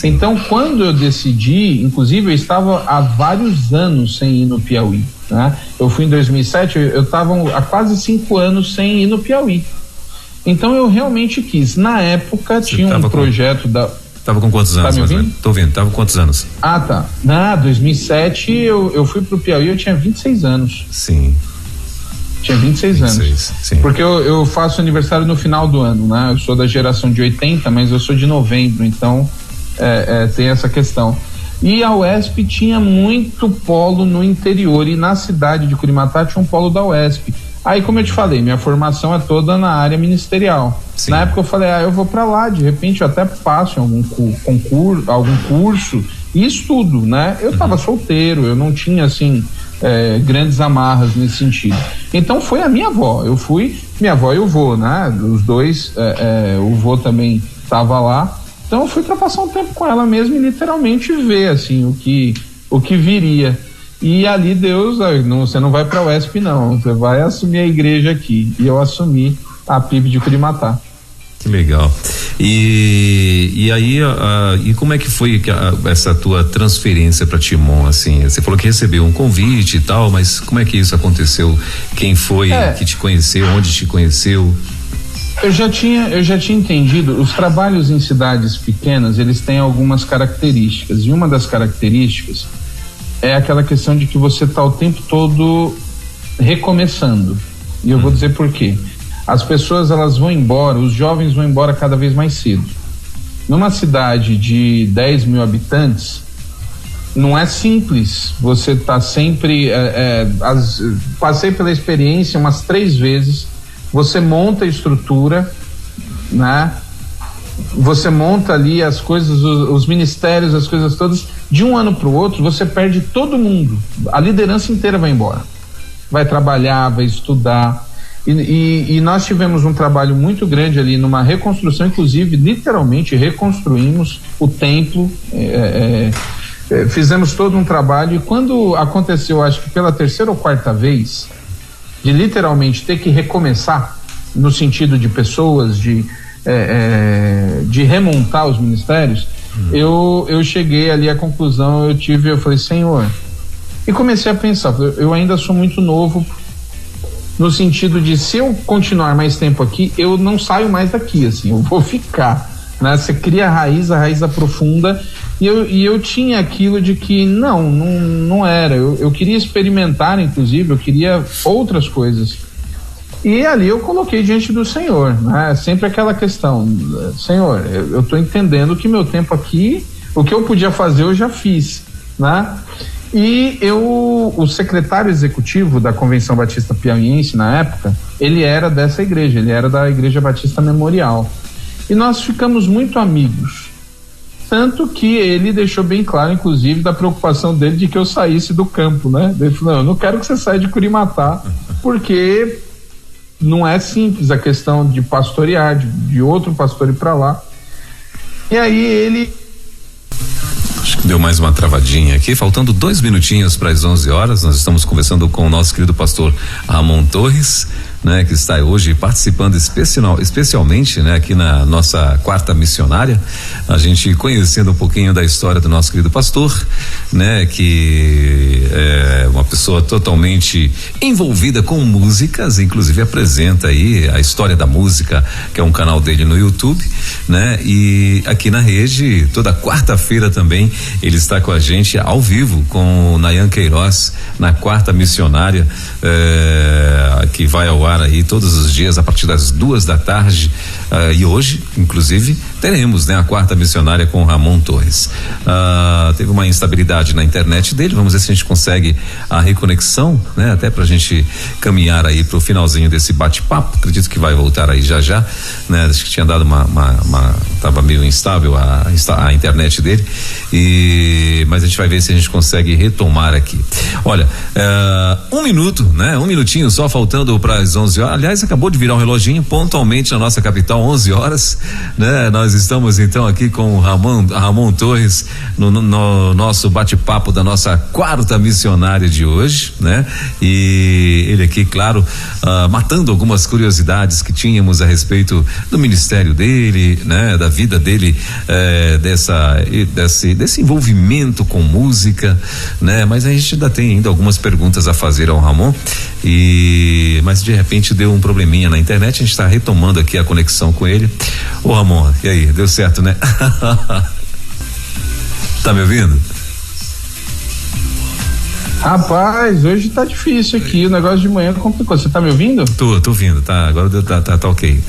Speaker 3: Então quando eu decidi, inclusive eu estava há vários anos sem ir no Piauí, né? Eu fui em 2007, eu estava há quase 5 anos sem ir no Piauí. Então eu realmente quis. Na época tinha um projeto
Speaker 2: Tava com quantos anos?
Speaker 3: Tá me ouvindo?
Speaker 2: Tô ouvindo, tava com quantos anos?
Speaker 3: Tá. 2007 eu fui pro Piauí, eu tinha 26 anos.
Speaker 2: Sim.
Speaker 3: Tinha 26 anos.
Speaker 2: Sim.
Speaker 3: Porque eu faço aniversário no final do ano, né? Eu sou da geração de 80, mas eu sou de novembro, então tem essa questão. E a UESP tinha muito polo no interior, e na cidade de Curimatá tinha um polo da UESP. Aí, como eu te falei, minha formação é toda na área ministerial. Sim. Na época eu falei, eu vou para lá, de repente eu até passo em algum concurso, algum curso e estudo, né? Eu estava solteiro, eu não tinha, assim, grandes amarras nesse sentido. Então foi a minha avó, minha avó e o vô, né? Os dois, o vô também estava lá. Então eu fui para passar um tempo com ela mesmo e literalmente ver, assim, o que viria. E ali Deus, você não vai para a UESP não, você vai assumir a igreja aqui. E eu assumi a PIB de Curimatá.
Speaker 2: Que legal. E aí, e como é que foi essa tua transferência para Timon, assim? Você falou que recebeu um convite e tal, mas como é que isso aconteceu? Quem foi que te conheceu? Onde te conheceu?
Speaker 3: Eu já tinha entendido, os trabalhos em cidades pequenas, eles têm algumas características, e uma das características é aquela questão de que você está o tempo todo recomeçando. E eu vou dizer por quê. As pessoas, elas vão embora, os jovens vão embora cada vez mais cedo. Numa cidade de 10 mil habitantes, não é simples você tá sempre, passei pela experiência umas 3 vezes, você monta a estrutura, né? Você monta ali as coisas, os ministérios, as coisas todas, de um ano para o outro você perde todo mundo, a liderança inteira vai embora, vai trabalhar, vai estudar, e nós tivemos um trabalho muito grande ali numa reconstrução, inclusive literalmente reconstruímos o templo, fizemos todo um trabalho, e quando aconteceu, acho que pela 3ª ou 4ª vez, de literalmente ter que recomeçar, no sentido de pessoas, de remontar os ministérios, eu cheguei ali à conclusão, eu falei, Senhor, e comecei a pensar, eu ainda sou muito novo, no sentido de, se eu continuar mais tempo aqui, eu não saio mais daqui, assim, eu vou ficar, né? Você cria a raiz aprofunda, e eu tinha aquilo de que não era, eu queria experimentar, inclusive, eu queria outras coisas. E ali eu coloquei diante do Senhor, né? Sempre aquela questão, Senhor, eu estou entendendo que meu tempo aqui, o que eu podia fazer eu já fiz, né? E o secretário executivo da Convenção Batista Piauiense na época, ele era dessa igreja, ele era da Igreja Batista Memorial. E nós ficamos muito amigos, tanto que ele deixou bem claro, inclusive, da preocupação dele de que eu saísse do campo, né? Ele falou, eu não quero que você saia de Curimatá, porque não é simples a questão de pastorear, de outro pastor ir para lá. E aí ele...
Speaker 2: Acho que deu mais uma travadinha aqui, faltando 2 minutinhos para as 11 horas, nós estamos conversando com o nosso querido pastor Ramon Torres, né, que está hoje participando especialmente, né, aqui na nossa quarta missionária, a gente conhecendo um pouquinho da história do nosso querido pastor, né, que é uma pessoa totalmente envolvida com músicas, inclusive apresenta aí a História da Música, que é um canal dele no YouTube, né, e aqui na rede, toda quarta-feira também, ele está com a gente ao vivo com o Nayan Queiroz, na quarta missionária, que vai ao ar aí todos os dias a partir das 2 da tarde, e hoje, inclusive, teremos, né, a quarta missionária com o Ramon Torres. Teve uma instabilidade na internet dele, vamos ver se a gente consegue a reconexão, né, até pra gente caminhar aí pro finalzinho desse bate-papo. Acredito que vai voltar aí já, né? Acho que tinha dado tava meio instável a internet dele, mas a gente vai ver se a gente consegue retomar aqui. Olha, 1 minuto, né? 1 minutinho só faltando para as 11 horas. Aliás, acabou de virar um reloginho pontualmente na nossa capital, 11 horas, né? Nós estamos então aqui com o Ramon Torres no nosso bate-papo da nossa quarta missionária de hoje, né? E ele aqui, claro, matando algumas curiosidades que tínhamos a respeito do ministério dele, né? Da vida dele, desse envolvimento com música, né? Mas a gente ainda tem algumas perguntas a fazer ao Ramon, mas de repente deu um probleminha na internet, a gente está retomando aqui a conexão com ele. Ô Ramon, e aí, deu certo, né? Tá me ouvindo?
Speaker 3: Rapaz, hoje tá difícil aqui, o negócio de manhã complicou. Você tá me ouvindo?
Speaker 2: Tô ouvindo, tá, agora tá ok.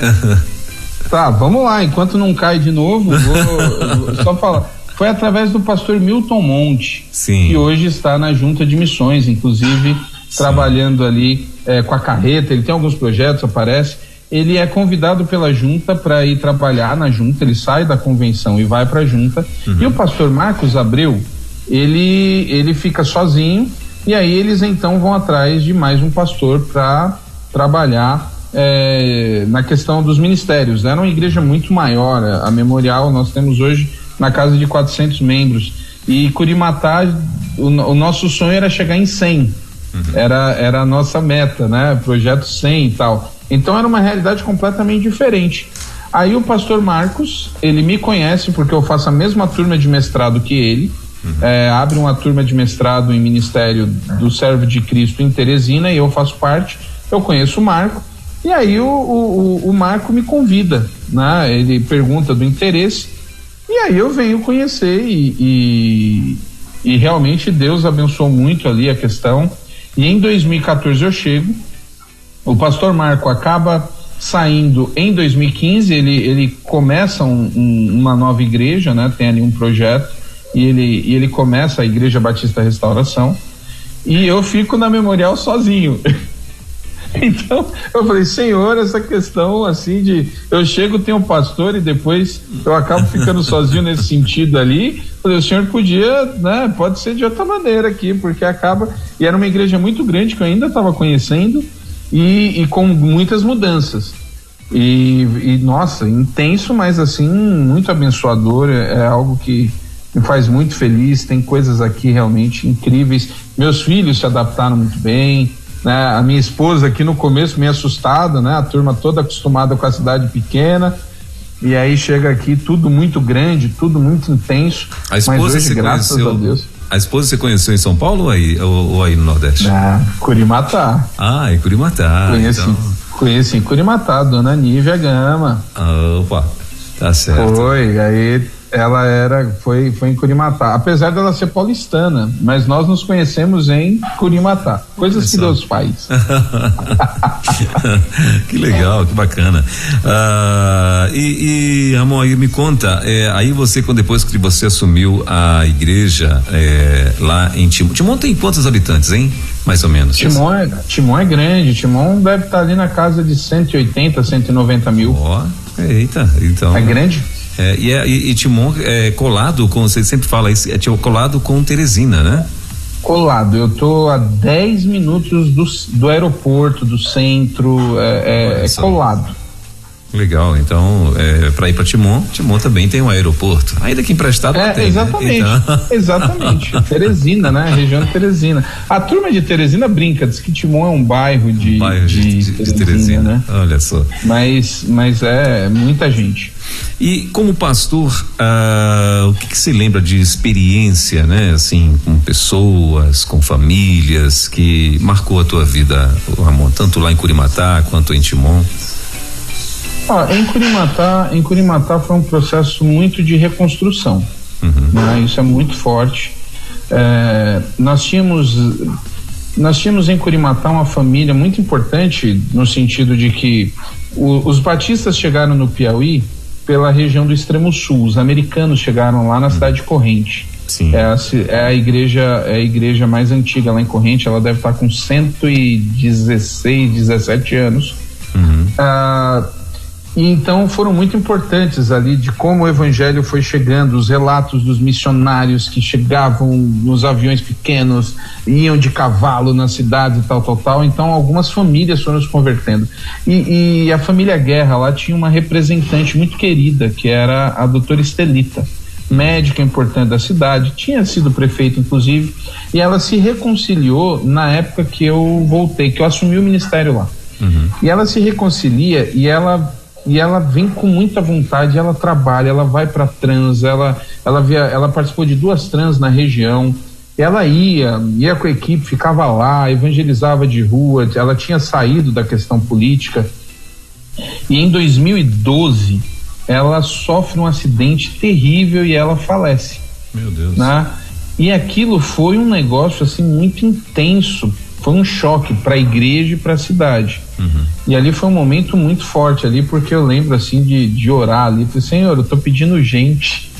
Speaker 3: Tá, vamos lá, enquanto não cai de novo, vou só falar. foi através do pastor Milton Monte,
Speaker 2: Sim.
Speaker 3: que hoje está na Junta de Missões, inclusive trabalhando ali com a carreta. Ele tem alguns projetos, aparece. Ele é convidado pela junta para ir trabalhar na junta, ele sai da convenção e vai para a junta. E o pastor Marcos Abreu, ele fica sozinho, e aí eles então vão atrás de mais um pastor para trabalhar na questão dos ministérios. Era uma igreja muito maior, a Memorial nós temos hoje na casa de 400 membros, e Curimatá, o nosso sonho era chegar em 100, era a nossa meta, né? Projeto 100 e tal. Então era uma realidade completamente diferente. Aí o pastor Marcos, ele me conhece porque eu faço a mesma turma de mestrado que ele, abre uma turma de mestrado em Ministério do Servo de Cristo em Teresina, e eu faço parte. Eu conheço o Marco, e aí o Marco me convida, né? Ele pergunta do interesse, e aí eu venho conhecer, e realmente Deus abençoou muito ali a questão. E em 2014 eu chego. O pastor Marco acaba saindo em 2015, ele começa uma nova igreja, né? Tem ali um projeto, e ele começa a Igreja Batista Restauração, e eu fico na Memorial sozinho. Então eu falei, Senhor, essa questão assim eu chego, tenho um pastor e depois eu acabo ficando sozinho nesse sentido ali. Falei, o senhor podia, né? Pode ser de outra maneira aqui, porque acaba, e era uma igreja muito grande que eu ainda estava conhecendo, e com muitas mudanças, e nossa, intenso, mas assim, muito abençoador. É algo que me faz muito feliz. Tem coisas aqui realmente incríveis. Meus filhos se adaptaram muito bem, né? A minha esposa aqui no começo meio assustada, né? A turma toda acostumada com a cidade pequena, e aí chega aqui tudo muito grande, tudo muito intenso.
Speaker 2: A esposa,
Speaker 3: mas hoje,
Speaker 2: você
Speaker 3: graças
Speaker 2: conheceu,
Speaker 3: a Deus.
Speaker 2: A esposa você conheceu em São Paulo ou aí no Nordeste?
Speaker 3: Curimatá.
Speaker 2: Em Curimatá.
Speaker 3: Conheci em Curimatá, Dona Nívia Gama.
Speaker 2: Opa, tá certo.
Speaker 3: Aí ela foi em Curimatá, apesar dela ser paulistana, mas nós nos conhecemos em Curimatá, coisas que Deus faz.
Speaker 2: Que legal, que bacana. Ramon, aí me conta, aí você, depois que você assumiu a igreja lá em Timon. Timon tem quantos habitantes, hein? Mais ou menos.
Speaker 3: Timon é grande. Timon deve estar ali na casa de 180, 190 mil.
Speaker 2: Eita, então.
Speaker 3: É grande?
Speaker 2: E Timon é colado com, você sempre fala isso, colado com Teresina, né?
Speaker 3: Colado, eu tô a 10 minutos do aeroporto, do centro, colado.
Speaker 2: Legal, então para ir para Timon também tem um aeroporto, ainda que emprestado não tem,
Speaker 3: exatamente,
Speaker 2: né? Então...
Speaker 3: exatamente. Teresina, né? Região de Teresina. A turma de Teresina brinca, diz que Timon é um bairro de Teresina, né?
Speaker 2: Olha só.
Speaker 3: Mas é muita gente.
Speaker 2: E como pastor, o que se lembra de experiência, né? Assim, com pessoas, com famílias, que marcou a tua vida, Ramon, tanto lá em Curimatá quanto em Timon?
Speaker 3: Em Curimatá foi um processo muito de reconstrução, né? Isso é muito forte. Nós tínhamos em Curimatá uma família muito importante, no sentido de que os batistas chegaram no Piauí pela região do extremo sul, os americanos chegaram lá na cidade de Corrente.
Speaker 2: Sim.
Speaker 3: É a igreja mais antiga lá em Corrente, ela deve estar com 116, 17 anos. E então foram muito importantes ali de como o evangelho foi chegando, os relatos dos missionários que chegavam nos aviões pequenos, iam de cavalo na cidade e tal. Então algumas famílias foram se convertendo. E a família Guerra lá tinha uma representante muito querida, que era a doutora Estelita, médica importante da cidade, tinha sido prefeita inclusive, e ela se reconciliou na época que eu voltei, que eu assumi o ministério lá. E ela se reconcilia, e ela vem com muita vontade, ela trabalha, ela vai para trans, ela participou de 2 trans na região, ela ia com a equipe, ficava lá, evangelizava de rua, ela tinha saído da questão política, e em 2012 ela sofre um acidente terrível e ela falece.
Speaker 2: Meu Deus.
Speaker 3: Né? E aquilo foi um negócio assim muito intenso, foi um choque para a igreja e para a cidade. E ali foi um momento muito forte ali, porque eu lembro assim de orar ali, falei, Senhor, eu tô pedindo gente,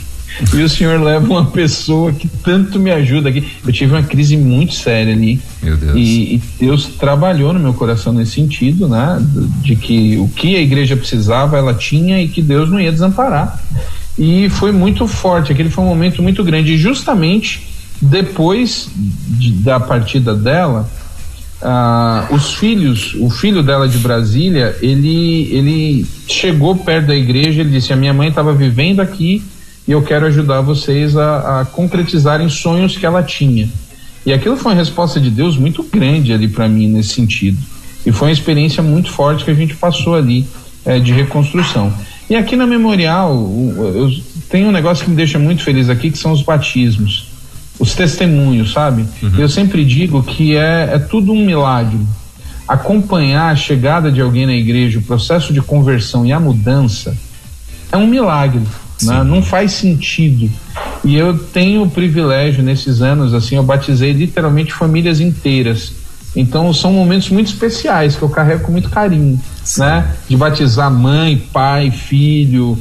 Speaker 3: E o senhor leva uma pessoa que tanto me ajuda aqui. Eu tive uma crise muito séria ali.
Speaker 2: Meu Deus.
Speaker 3: E Deus trabalhou no meu coração nesse sentido, né? De que o que a igreja precisava, ela tinha, e que Deus não ia desamparar. E foi muito forte, aquele foi um momento muito grande. E justamente depois da partida dela, o filho dela de Brasília, ele chegou perto da igreja, ele disse: a minha mãe estava vivendo aqui e eu quero ajudar vocês a concretizarem sonhos que ela tinha. E aquilo foi uma resposta de Deus muito grande ali para mim nesse sentido. E foi uma experiência muito forte que a gente passou ali, de reconstrução. E aqui na Memorial, eu tenho um negócio que me deixa muito feliz aqui, que são os batismos, os testemunhos, sabe? Eu sempre digo que é tudo um milagre. Acompanhar a chegada de alguém na igreja, o processo de conversão e a mudança, é um milagre, né? Não faz sentido. E eu tenho o privilégio nesses anos, assim, eu batizei literalmente famílias inteiras. Então são momentos muito especiais que eu carrego com muito carinho, né? De batizar mãe, pai, filho,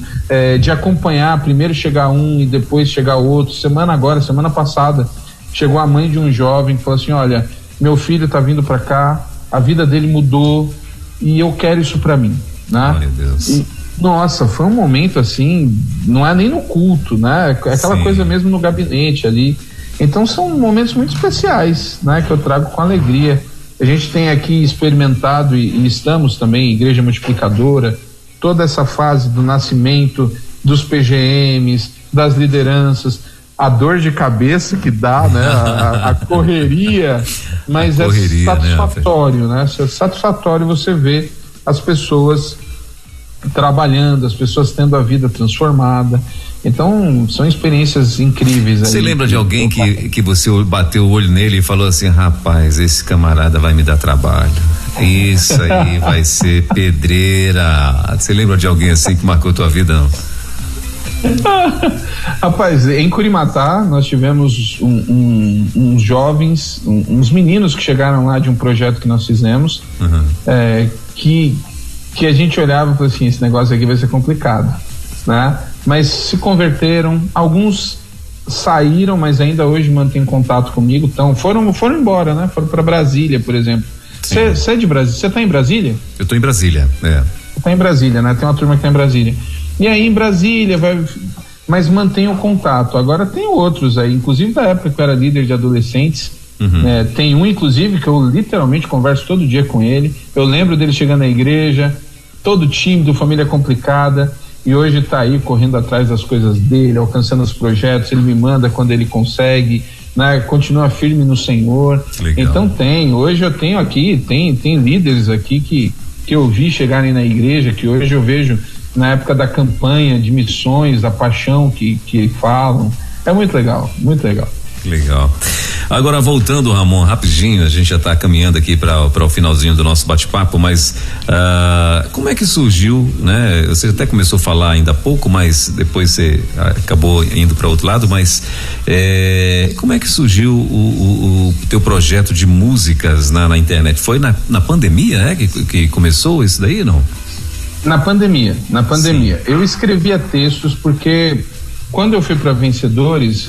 Speaker 3: de acompanhar, primeiro chegar um e depois chegar outro. Semana passada, chegou a mãe de um jovem que falou assim: olha, meu filho tá vindo para cá, a vida dele mudou e eu quero isso para mim, né?
Speaker 2: Meu Deus.
Speaker 3: E, nossa, foi um momento assim, não é nem no culto, né? É aquela coisa mesmo no gabinete ali. Então são momentos muito especiais, né? Que eu trago com alegria. A gente tem aqui experimentado e estamos também, Igreja Multiplicadora, toda essa fase do nascimento dos PGMs, das lideranças, a dor de cabeça que dá, né? A correria, mas é satisfatório, né? É satisfatório você ver as pessoas trabalhando, as pessoas tendo a vida transformada. Então são experiências incríveis.
Speaker 2: Você lembra de alguém que você bateu o olho nele e falou assim: rapaz, esse camarada vai me dar trabalho, isso aí vai ser pedreira? Você lembra de alguém assim que marcou tua vida, não?
Speaker 3: Rapaz, em Curimatá nós tivemos uns jovens, uns meninos que chegaram lá de um projeto que nós fizemos, que a gente olhava e falou assim: esse negócio aqui vai ser complicado, né? Mas se converteram, alguns saíram, mas ainda hoje mantêm contato comigo, então foram embora, né? Foram para Brasília, por exemplo. Você é de Brasília? Você tá em Brasília? Eu tô
Speaker 2: em Brasília,
Speaker 3: Tá em Brasília, né? Tem uma turma que tá em Brasília. E aí em Brasília mas mantém o contato. Agora tem outros aí, inclusive da época que eu era líder de adolescentes. Tem um inclusive que eu literalmente converso todo dia com ele. Eu lembro dele chegando na igreja, todo tímido, família complicada, e hoje está aí correndo atrás das coisas dele, alcançando os projetos. Ele me manda quando ele consegue, né? Continua firme no Senhor. Legal. Então hoje eu tenho aqui, tem líderes aqui que eu vi chegarem na igreja, que hoje eu vejo na época da campanha de missões, da paixão que falam. É muito legal, muito legal.
Speaker 2: Legal. Agora voltando, Ramon, rapidinho, a gente já está caminhando aqui para o finalzinho do nosso bate-papo, mas como é que surgiu, né? Você até começou a falar ainda há pouco, mas depois você acabou indo para outro lado, mas como é que surgiu o teu projeto de músicas na internet? Foi na pandemia, né? Que começou isso daí, não?
Speaker 3: Na pandemia. Eu escrevia textos porque quando eu fui para Vencedores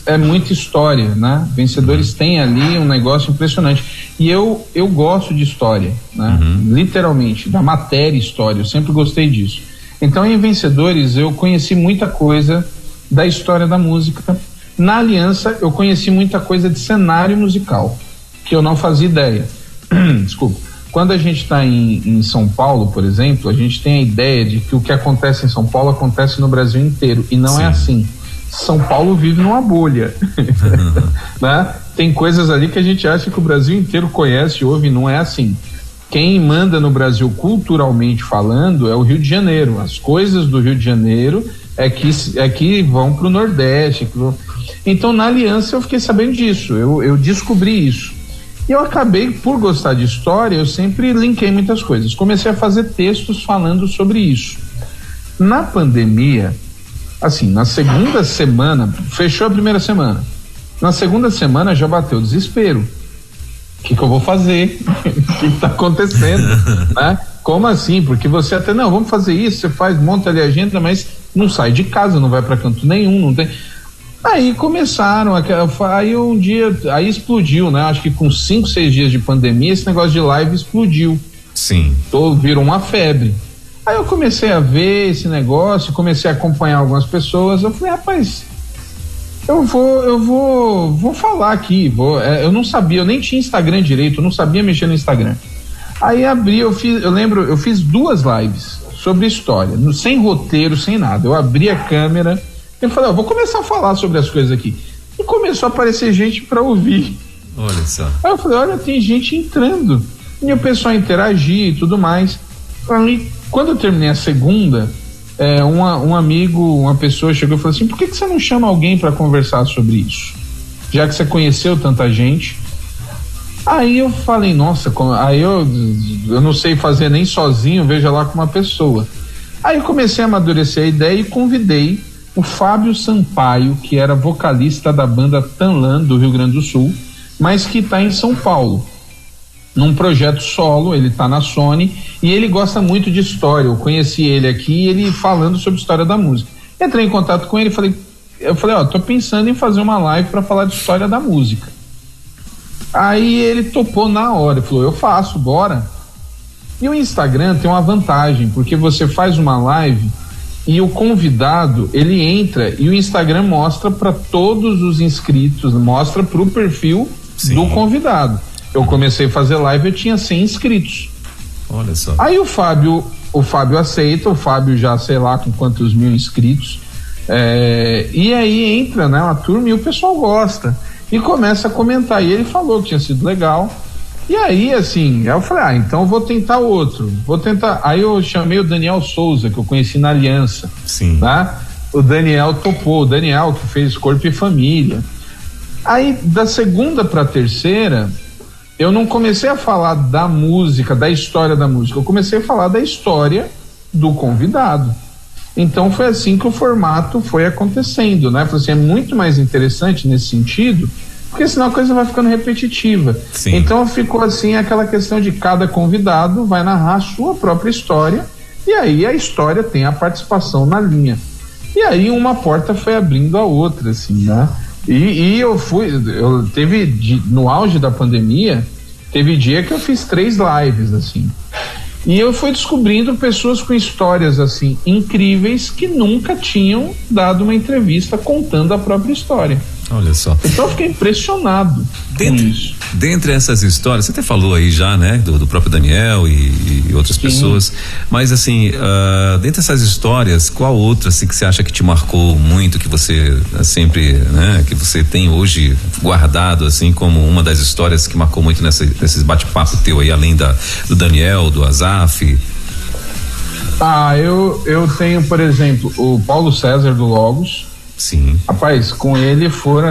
Speaker 3: é muita história, né? Vencedores tem ali um negócio impressionante. E eu gosto de história, né? Literalmente, da matéria história, eu sempre gostei disso. Então em Vencedores eu conheci muita coisa da história da música. Na Aliança eu conheci muita coisa de cenário musical, que eu não fazia ideia. Desculpa. Quando a gente está em São Paulo, por exemplo, a gente tem a ideia de que o que acontece em São Paulo acontece no Brasil inteiro, e não é assim. São Paulo vive numa bolha, né? Tem coisas ali que a gente acha que o Brasil inteiro conhece, ouve, não é assim. Quem manda no Brasil culturalmente falando é o Rio de Janeiro. As coisas do Rio de Janeiro é que vão para o Nordeste. Então na Aliança eu fiquei sabendo disso, eu descobri isso. E eu acabei, por gostar de história, eu sempre linkei muitas coisas. Comecei a fazer textos falando sobre isso. Na pandemia, assim, na segunda semana, fechou a primeira semana. Na segunda semana já bateu o desespero. O que eu vou fazer? O que está acontecendo? Né? Como assim? Porque você até, não, vamos fazer isso, você monta ali a agenda, mas não sai de casa, não vai para canto nenhum, não tem. Aí começaram, aí um dia, aí explodiu, né? Acho que com 5, 6 dias de pandemia, esse negócio de live explodiu.
Speaker 2: Sim.
Speaker 3: Virou uma febre. Aí eu comecei a ver esse negócio, comecei a acompanhar algumas pessoas, eu falei, rapaz, eu vou falar aqui, eu não sabia, eu nem tinha Instagram direito, eu não sabia mexer no Instagram. Aí abri, eu fiz 2 lives sobre história, sem roteiro, sem nada. Eu abri a câmera, eu falei, vou começar a falar sobre as coisas aqui. E começou a aparecer gente para ouvir.
Speaker 2: Olha só.
Speaker 3: Aí eu falei, olha, tem gente entrando. E o pessoal interagir e tudo mais. Aí, quando eu terminei a segunda, um amigo, uma pessoa chegou e falou assim, por que você não chama alguém para conversar sobre isso? Já que você conheceu tanta gente. Aí eu falei, nossa, aí eu não sei fazer nem sozinho, veja lá com uma pessoa. Aí eu comecei a amadurecer a ideia e convidei o Fábio Sampaio, que era vocalista da banda Tanlan, do Rio Grande do Sul, mas que está em São Paulo, num projeto solo. Ele está na Sony e ele gosta muito de história. Eu conheci ele aqui, ele falando sobre história da música. Entrei em contato com ele e eu falei, tô pensando em fazer uma live para falar de história da música. Aí ele topou na hora, falou, eu faço, bora. E o Instagram tem uma vantagem, porque você faz uma live e o convidado, ele entra e o Instagram mostra para todos os inscritos, mostra para o perfil
Speaker 2: Sim.
Speaker 3: do convidado. Eu comecei a fazer live, eu tinha 100 inscritos.
Speaker 2: Olha só.
Speaker 3: Aí o Fábio aceita, o Fábio já sei lá com quantos mil inscritos, e aí entra, né, uma turma e o pessoal gosta e começa a comentar, e ele falou que tinha sido legal. E aí, assim, eu falei, então eu vou tentar outro. Aí eu chamei o Daniel Souza, que eu conheci na Aliança.
Speaker 2: Sim.
Speaker 3: Tá? O Daniel topou, o Daniel que fez Corpo e Família. Aí, da segunda para a terceira, eu não comecei a falar da música, da história da música, eu comecei a falar da história do convidado. Então foi assim que o formato foi acontecendo, né? Falei assim, é muito mais interessante nesse sentido, porque senão a coisa vai ficando repetitiva.
Speaker 2: Sim.
Speaker 3: Então ficou assim aquela questão de cada convidado vai narrar a sua própria história, e aí a história tem a participação na linha. E aí uma porta foi abrindo a outra, assim, né? E no auge da pandemia, teve dia que eu fiz 3 lives, assim. E eu fui descobrindo pessoas com histórias, assim, incríveis, que nunca tinham dado uma entrevista contando a própria história.
Speaker 2: Olha só.
Speaker 3: Então eu fiquei impressionado com isso.
Speaker 2: Dentre essas histórias, você até falou aí já, né, do próprio Daniel e outras
Speaker 3: Sim.
Speaker 2: pessoas, mas assim, dentre essas histórias, qual outra assim que você acha que te marcou muito, que você sempre, né, que você tem hoje guardado assim como uma das histórias que marcou muito nesses bate-papo teu aí, além do Daniel, do Azaf?
Speaker 3: Eu tenho, por exemplo, o Paulo César do Logos.
Speaker 2: Sim.
Speaker 3: Rapaz, com ele foi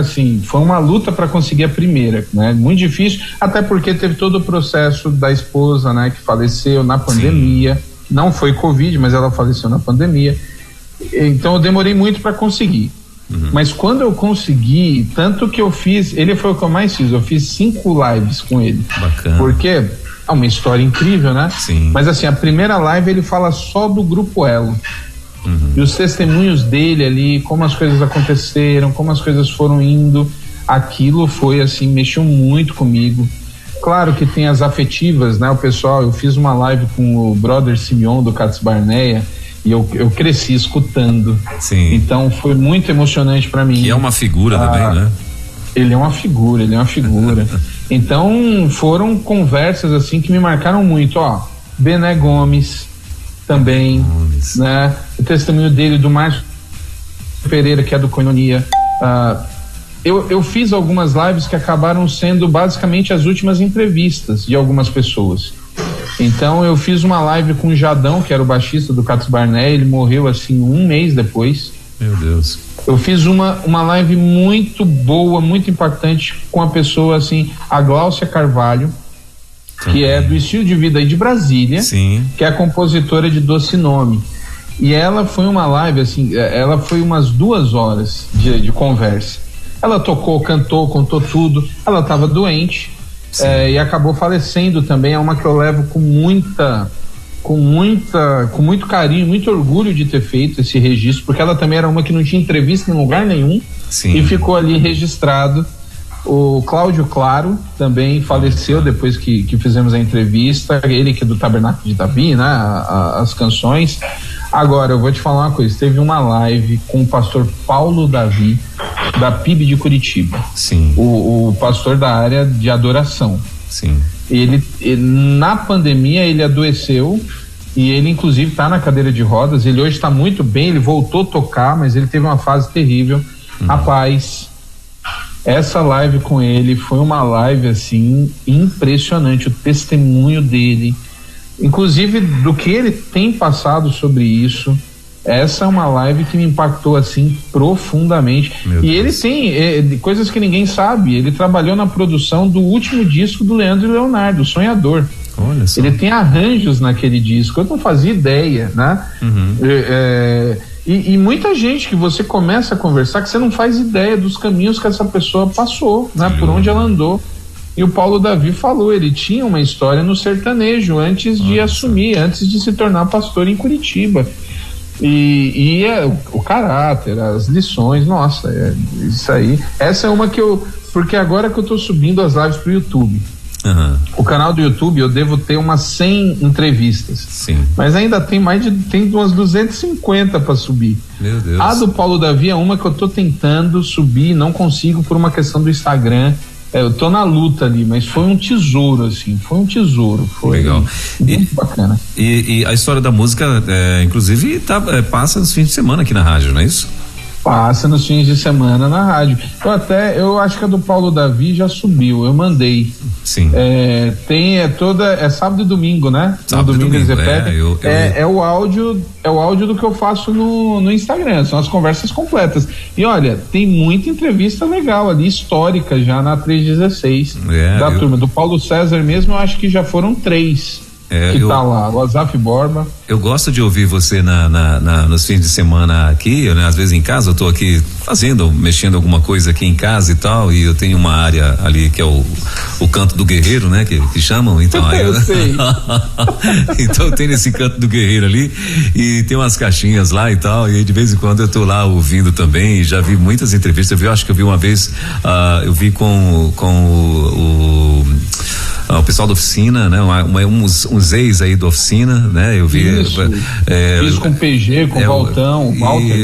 Speaker 3: uma luta para conseguir a primeira, né? Muito difícil, até porque teve todo o processo da esposa, né? Que faleceu na pandemia. Sim. Não foi Covid, mas ela faleceu na pandemia. Então eu demorei muito para conseguir. Uhum. Mas quando eu consegui, tanto que eu fiz, ele foi o que eu mais fiz, eu fiz 5 lives com ele.
Speaker 2: Bacana.
Speaker 3: Porque é uma história incrível, né?
Speaker 2: Sim.
Speaker 3: Mas assim, a primeira live ele fala só do Grupo Elo. Uhum. E os testemunhos dele ali, como as coisas aconteceram, como as coisas foram indo, aquilo foi assim, mexeu muito comigo. Claro que tem as afetivas, né? O pessoal, eu fiz uma live com o brother Simeon do Cats Barneia e eu cresci escutando.
Speaker 2: Sim.
Speaker 3: Então foi muito emocionante para mim.
Speaker 2: E é uma figura também, né?
Speaker 3: Ele é uma figura. Então foram conversas assim que me marcaram muito, Bené Gomes também, né? O testemunho dele, do Márcio Pereira, que é do Coinonia. Eu fiz algumas lives que acabaram sendo basicamente as últimas entrevistas de algumas pessoas. Então eu fiz uma live com o Jadão, que era o baixista do Cats Barneia, ele morreu assim 1 mês depois.
Speaker 2: Meu Deus.
Speaker 3: Eu fiz uma live muito boa, muito impactante com a pessoa assim, a Gláucia Carvalho, que é do estilo de vida aí de Brasília. Sim. Que é a compositora de Doce Nome. E ela foi uma live assim, ela foi umas 2 horas de conversa. Ela tocou, cantou, contou tudo. Ela estava doente, e acabou falecendo também. É uma que eu levo com com muito carinho, muito orgulho de ter feito esse registro, porque ela também era uma que não tinha entrevista em lugar nenhum.
Speaker 2: Sim.
Speaker 3: E ficou ali registrado. O Cláudio Claro também faleceu depois que fizemos a entrevista, ele que é do Tabernáculo de Davi, né? As canções. Agora, eu vou te falar uma coisa, teve uma live com o pastor Paulo Davi, da PIB de Curitiba.
Speaker 2: Sim.
Speaker 3: O pastor da área de adoração.
Speaker 2: Sim.
Speaker 3: Ele na pandemia, ele adoeceu e ele inclusive está na cadeira de rodas. Ele hoje está muito bem, ele voltou a tocar, mas ele teve uma fase terrível. Rapaz, essa live com ele foi uma live assim impressionante, o testemunho dele, inclusive do que ele tem passado sobre isso. Essa é uma live que me impactou assim profundamente. E ele tem coisas que ninguém sabe. Ele trabalhou na produção do último disco do Leandro e Leonardo, Sonhador.
Speaker 2: Olha só.
Speaker 3: Ele tem arranjos naquele disco, eu não fazia ideia, né? E muita gente que você começa a conversar que você não faz ideia dos caminhos que essa pessoa passou, né? Por onde ela andou. E o Paulo Davi falou, ele tinha uma história no sertanejo antes de assumir, antes de se tornar pastor em Curitiba. E o caráter, as lições, nossa, isso aí. Essa é uma que porque agora que eu tô subindo as lives pro YouTube. O canal do YouTube eu devo ter umas 100 entrevistas.
Speaker 2: Sim.
Speaker 3: Mas ainda tem tem umas 250 para subir.
Speaker 2: Meu Deus.
Speaker 3: A do Paulo Davi é uma que eu tô tentando subir, não consigo por uma questão do Instagram. Eu tô na luta ali, mas foi um tesouro, assim, foi
Speaker 2: legal.
Speaker 3: Muito bacana.
Speaker 2: E a história da música, inclusive, passa nos fins de semana aqui na rádio, não é isso?
Speaker 3: Passa nos fins de semana na rádio. Eu acho que a do Paulo Davi já subiu, eu mandei.
Speaker 2: Sim.
Speaker 3: É sábado e domingo, né?
Speaker 2: Sábado e domingo,
Speaker 3: é o áudio do que eu faço no Instagram, são as conversas completas. E olha, tem muita entrevista legal ali, histórica já na 316 da turma. Do Paulo César mesmo, eu acho que já foram 3. Tá lá, o Azaf Borba.
Speaker 2: Eu gosto de ouvir você nos fins de semana aqui, né? Às vezes em casa eu tô aqui mexendo alguma coisa aqui em casa e tal, e eu tenho uma área ali que é o canto do guerreiro, né? Que chamam, então aí
Speaker 3: eu sei.
Speaker 2: então tem esse canto do guerreiro ali e tem umas caixinhas lá e tal, e de vez em quando eu tô lá ouvindo também, e já vi muitas entrevistas, eu acho que eu vi uma vez, eu vi com o pessoal da oficina, né? Uns ex aí da oficina, né? Eu vi.
Speaker 3: Fiz com o PG, com o Valtão, o Walter.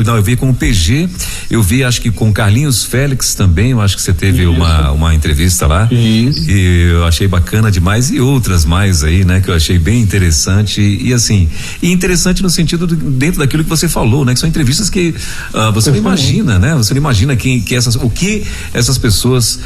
Speaker 2: Eu vi com o PG, eu vi acho que com o Carlinhos Félix também, eu acho que você teve uma entrevista lá.
Speaker 3: Isso.
Speaker 2: E eu achei bacana demais, e outras mais aí, né? Que eu achei bem interessante, e assim, interessante no sentido dentro daquilo que você falou, né? Que são entrevistas que você não imagina, né? Você não imagina o que essas pessoas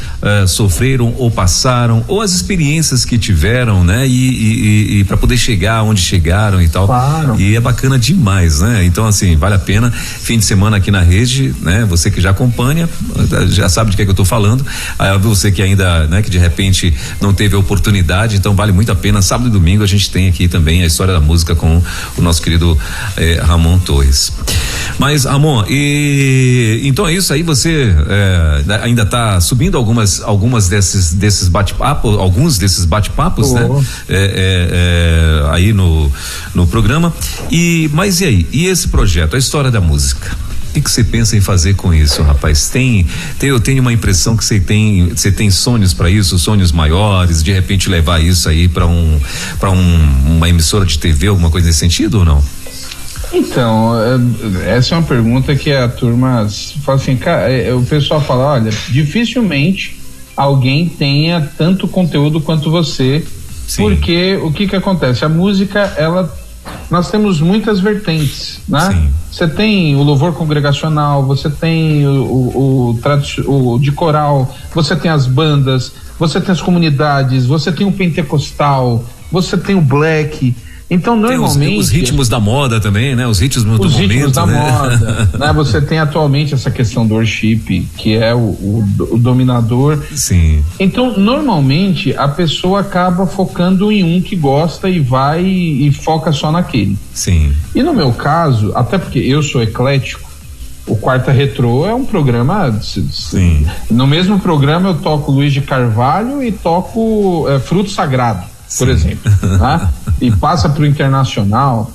Speaker 2: sofreram ou passaram, ou as experiências que tiveram, né? E para poder chegar onde chegaram e tal.
Speaker 3: Claro.
Speaker 2: E é bacana demais, né? Então, assim, vale a pena. Fim de semana aqui na rede, né? Você que já acompanha, já sabe de que é que eu tô falando. Você que ainda, né? Que de repente não teve a oportunidade, então vale muito a pena. Sábado e domingo a gente tem aqui também a história da música com o nosso querido Ramon Torres. Mas, Ramon, então é isso aí, você ainda tá subindo algumas desses bate-papos, alguns desses bate-papos, né? Aí no programa. Mas e aí? E esse projeto, a história da música? O que você pensa em fazer com isso, rapaz? Eu tenho uma impressão que você tem sonhos para isso, sonhos maiores, de repente levar isso aí para uma emissora de TV, alguma coisa nesse sentido ou não?
Speaker 3: Então, essa é uma pergunta que a turma fala assim, o pessoal fala, olha, dificilmente alguém tenha tanto conteúdo quanto você. Sim. Porque o que acontece? A música, nós temos muitas vertentes, né? Sim. Você tem o louvor congregacional, você tem o de coral, você tem as bandas, você tem as comunidades, você tem o pentecostal, você tem o black. Então, normalmente.
Speaker 2: Tem os ritmos da moda também, né? Os ritmos do momento. Os ritmos da
Speaker 3: moda. Né? Você tem atualmente essa questão do worship, que é o dominador.
Speaker 2: Sim.
Speaker 3: Então, normalmente, a pessoa acaba focando em um que gosta e vai e foca só naquele.
Speaker 2: Sim.
Speaker 3: E no meu caso, até porque eu sou eclético, o Quarta Retrô é um programa. Sim. No mesmo programa eu toco Luiz de Carvalho e toco Fruto Sagrado. por exemplo, tá? E passa para o internacional.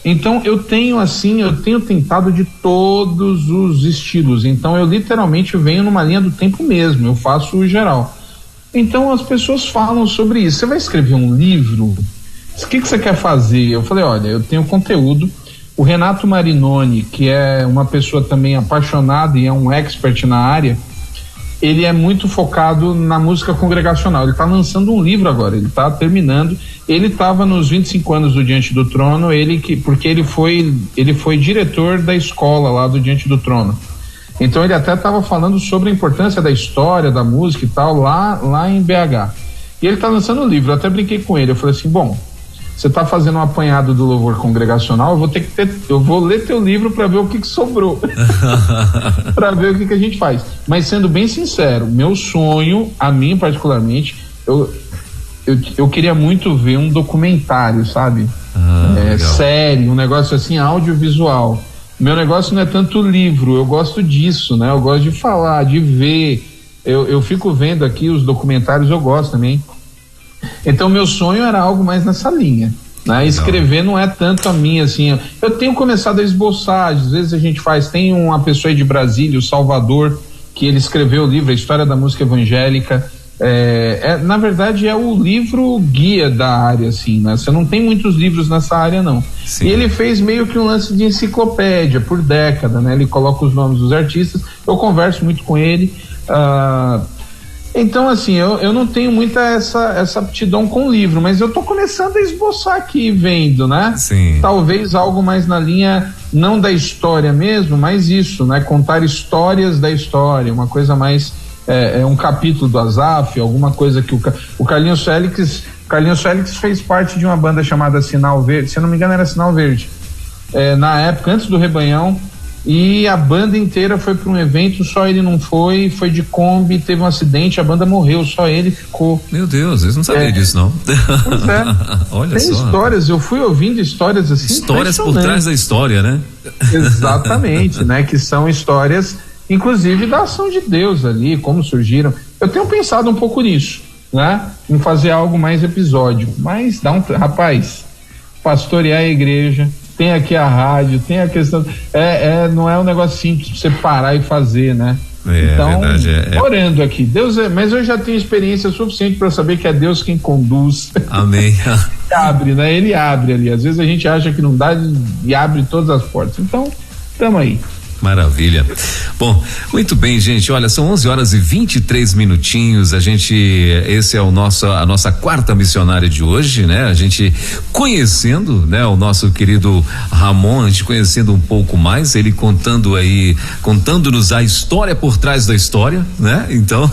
Speaker 3: Então eu tenho tentado de todos os estilos. Então eu literalmente venho numa linha do tempo mesmo, eu faço o geral. Então as pessoas falam sobre isso. Você vai escrever um livro? O que você quer fazer? Eu falei, olha, eu tenho conteúdo. O Renato Marinoni, que é uma pessoa também apaixonada e é um expert na área, ele é muito focado na música congregacional. Ele está lançando um livro agora, ele está terminando. Ele estava nos 25 anos do Diante do Trono, porque ele foi diretor da escola lá do Diante do Trono. Então ele até estava falando sobre a importância da história, da música e tal, lá em BH. E ele está lançando um livro, eu até brinquei com ele, eu falei assim, bom, você está fazendo um apanhado do louvor congregacional, eu vou ler teu livro para ver o que sobrou, para ver o que a gente faz. Mas sendo bem sincero, meu sonho, a mim particularmente, eu queria muito ver um documentário, sabe? Série, um negócio assim, audiovisual. Meu negócio não é tanto livro, eu gosto disso, né? Eu gosto de falar, de ver. Eu fico vendo aqui os documentários, eu gosto também. Então meu sonho era algo mais nessa linha, né? Escrever não é tanto a minha, assim. Eu tenho começado a esboçar, às vezes a gente tem uma pessoa aí de Brasília, o Salvador, que ele escreveu o livro A História da Música Evangélica. Na verdade é o livro guia da área, assim, né? Você não tem muitos livros nessa área, não. Sim. E ele fez meio que um lance de enciclopédia por década, né? Ele coloca os nomes dos artistas, eu converso muito com ele. Então, assim, eu não tenho muita essa aptidão com o livro, mas eu tô começando a esboçar aqui, vendo, né?
Speaker 2: Sim.
Speaker 3: Talvez algo mais na linha, não da história mesmo, mas isso, né? Contar histórias da história, uma coisa mais, um capítulo do Asaf, alguma coisa que o Carlinhos Félix fez parte de uma banda chamada Sinal Verde, se eu não me engano era Sinal Verde, na época, antes do Rebanhão, e a banda inteira foi para um evento, só ele não foi de Kombi, teve um acidente, a banda morreu, só ele ficou.
Speaker 2: Meu Deus, eu não sabia disso, não.
Speaker 3: Pois é. Olha tem só, histórias, eu fui ouvindo histórias assim,
Speaker 2: histórias por trás da história, né?
Speaker 3: Exatamente, né? Que são histórias, inclusive da ação de Deus ali, como surgiram. Eu tenho pensado um pouco nisso, né? Em fazer algo mais episódico, mas rapaz, pastorear a igreja, tem aqui a rádio, tem a questão, não é um negócio simples pra você parar e fazer, né? Então, verdade, orando aqui, Deus mas eu já tenho experiência suficiente para saber que é Deus quem conduz.
Speaker 2: Amém.
Speaker 3: Abre, né? Ele abre ali, às vezes a gente acha que não dá e abre todas as portas, então, tamo aí.
Speaker 2: Maravilha. Bom, muito bem, gente. Olha, são 11h23. Esse é a nossa quarta missionária de hoje, né? A gente conhecendo, né? O nosso querido Ramon, a gente conhecendo um pouco mais, ele contando-nos a história por trás da história, né? Então,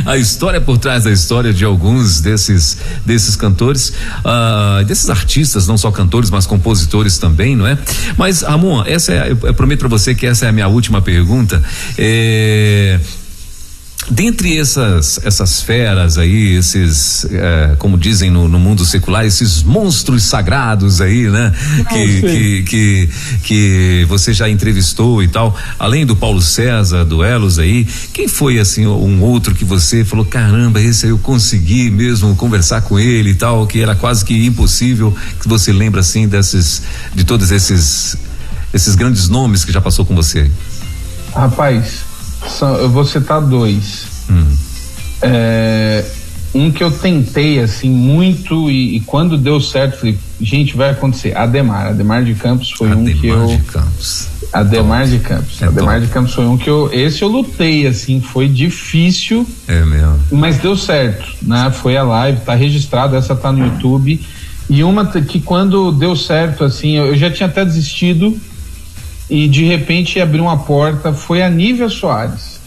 Speaker 2: a história por trás da história de alguns desses cantores, desses artistas, não só cantores, mas compositores também, não é? Mas, Ramon, eu prometo pra você que essa é a minha última pergunta. Dentre essas feras aí, esses, como dizem no mundo secular, esses monstros sagrados aí, né? Que você já entrevistou e tal, além do Paulo César, do Elos aí, quem foi assim um outro que você falou, caramba, esse aí eu consegui mesmo conversar com ele e tal, que era quase que impossível, que você lembra assim de todos esses grandes nomes que já passou com você?
Speaker 3: Rapaz, eu vou citar dois. Um que eu tentei assim muito e quando deu certo falei, gente, vai acontecer. Ademar de Campos foi um que eu Ademar de Campos foi um que eu lutei assim, foi difícil,
Speaker 2: mesmo, mas
Speaker 3: deu certo, né? Foi a live, tá registrado, essa tá no YouTube, e uma que quando deu certo assim, eu já tinha até desistido e de repente abriu uma porta, foi a Nívia Soares,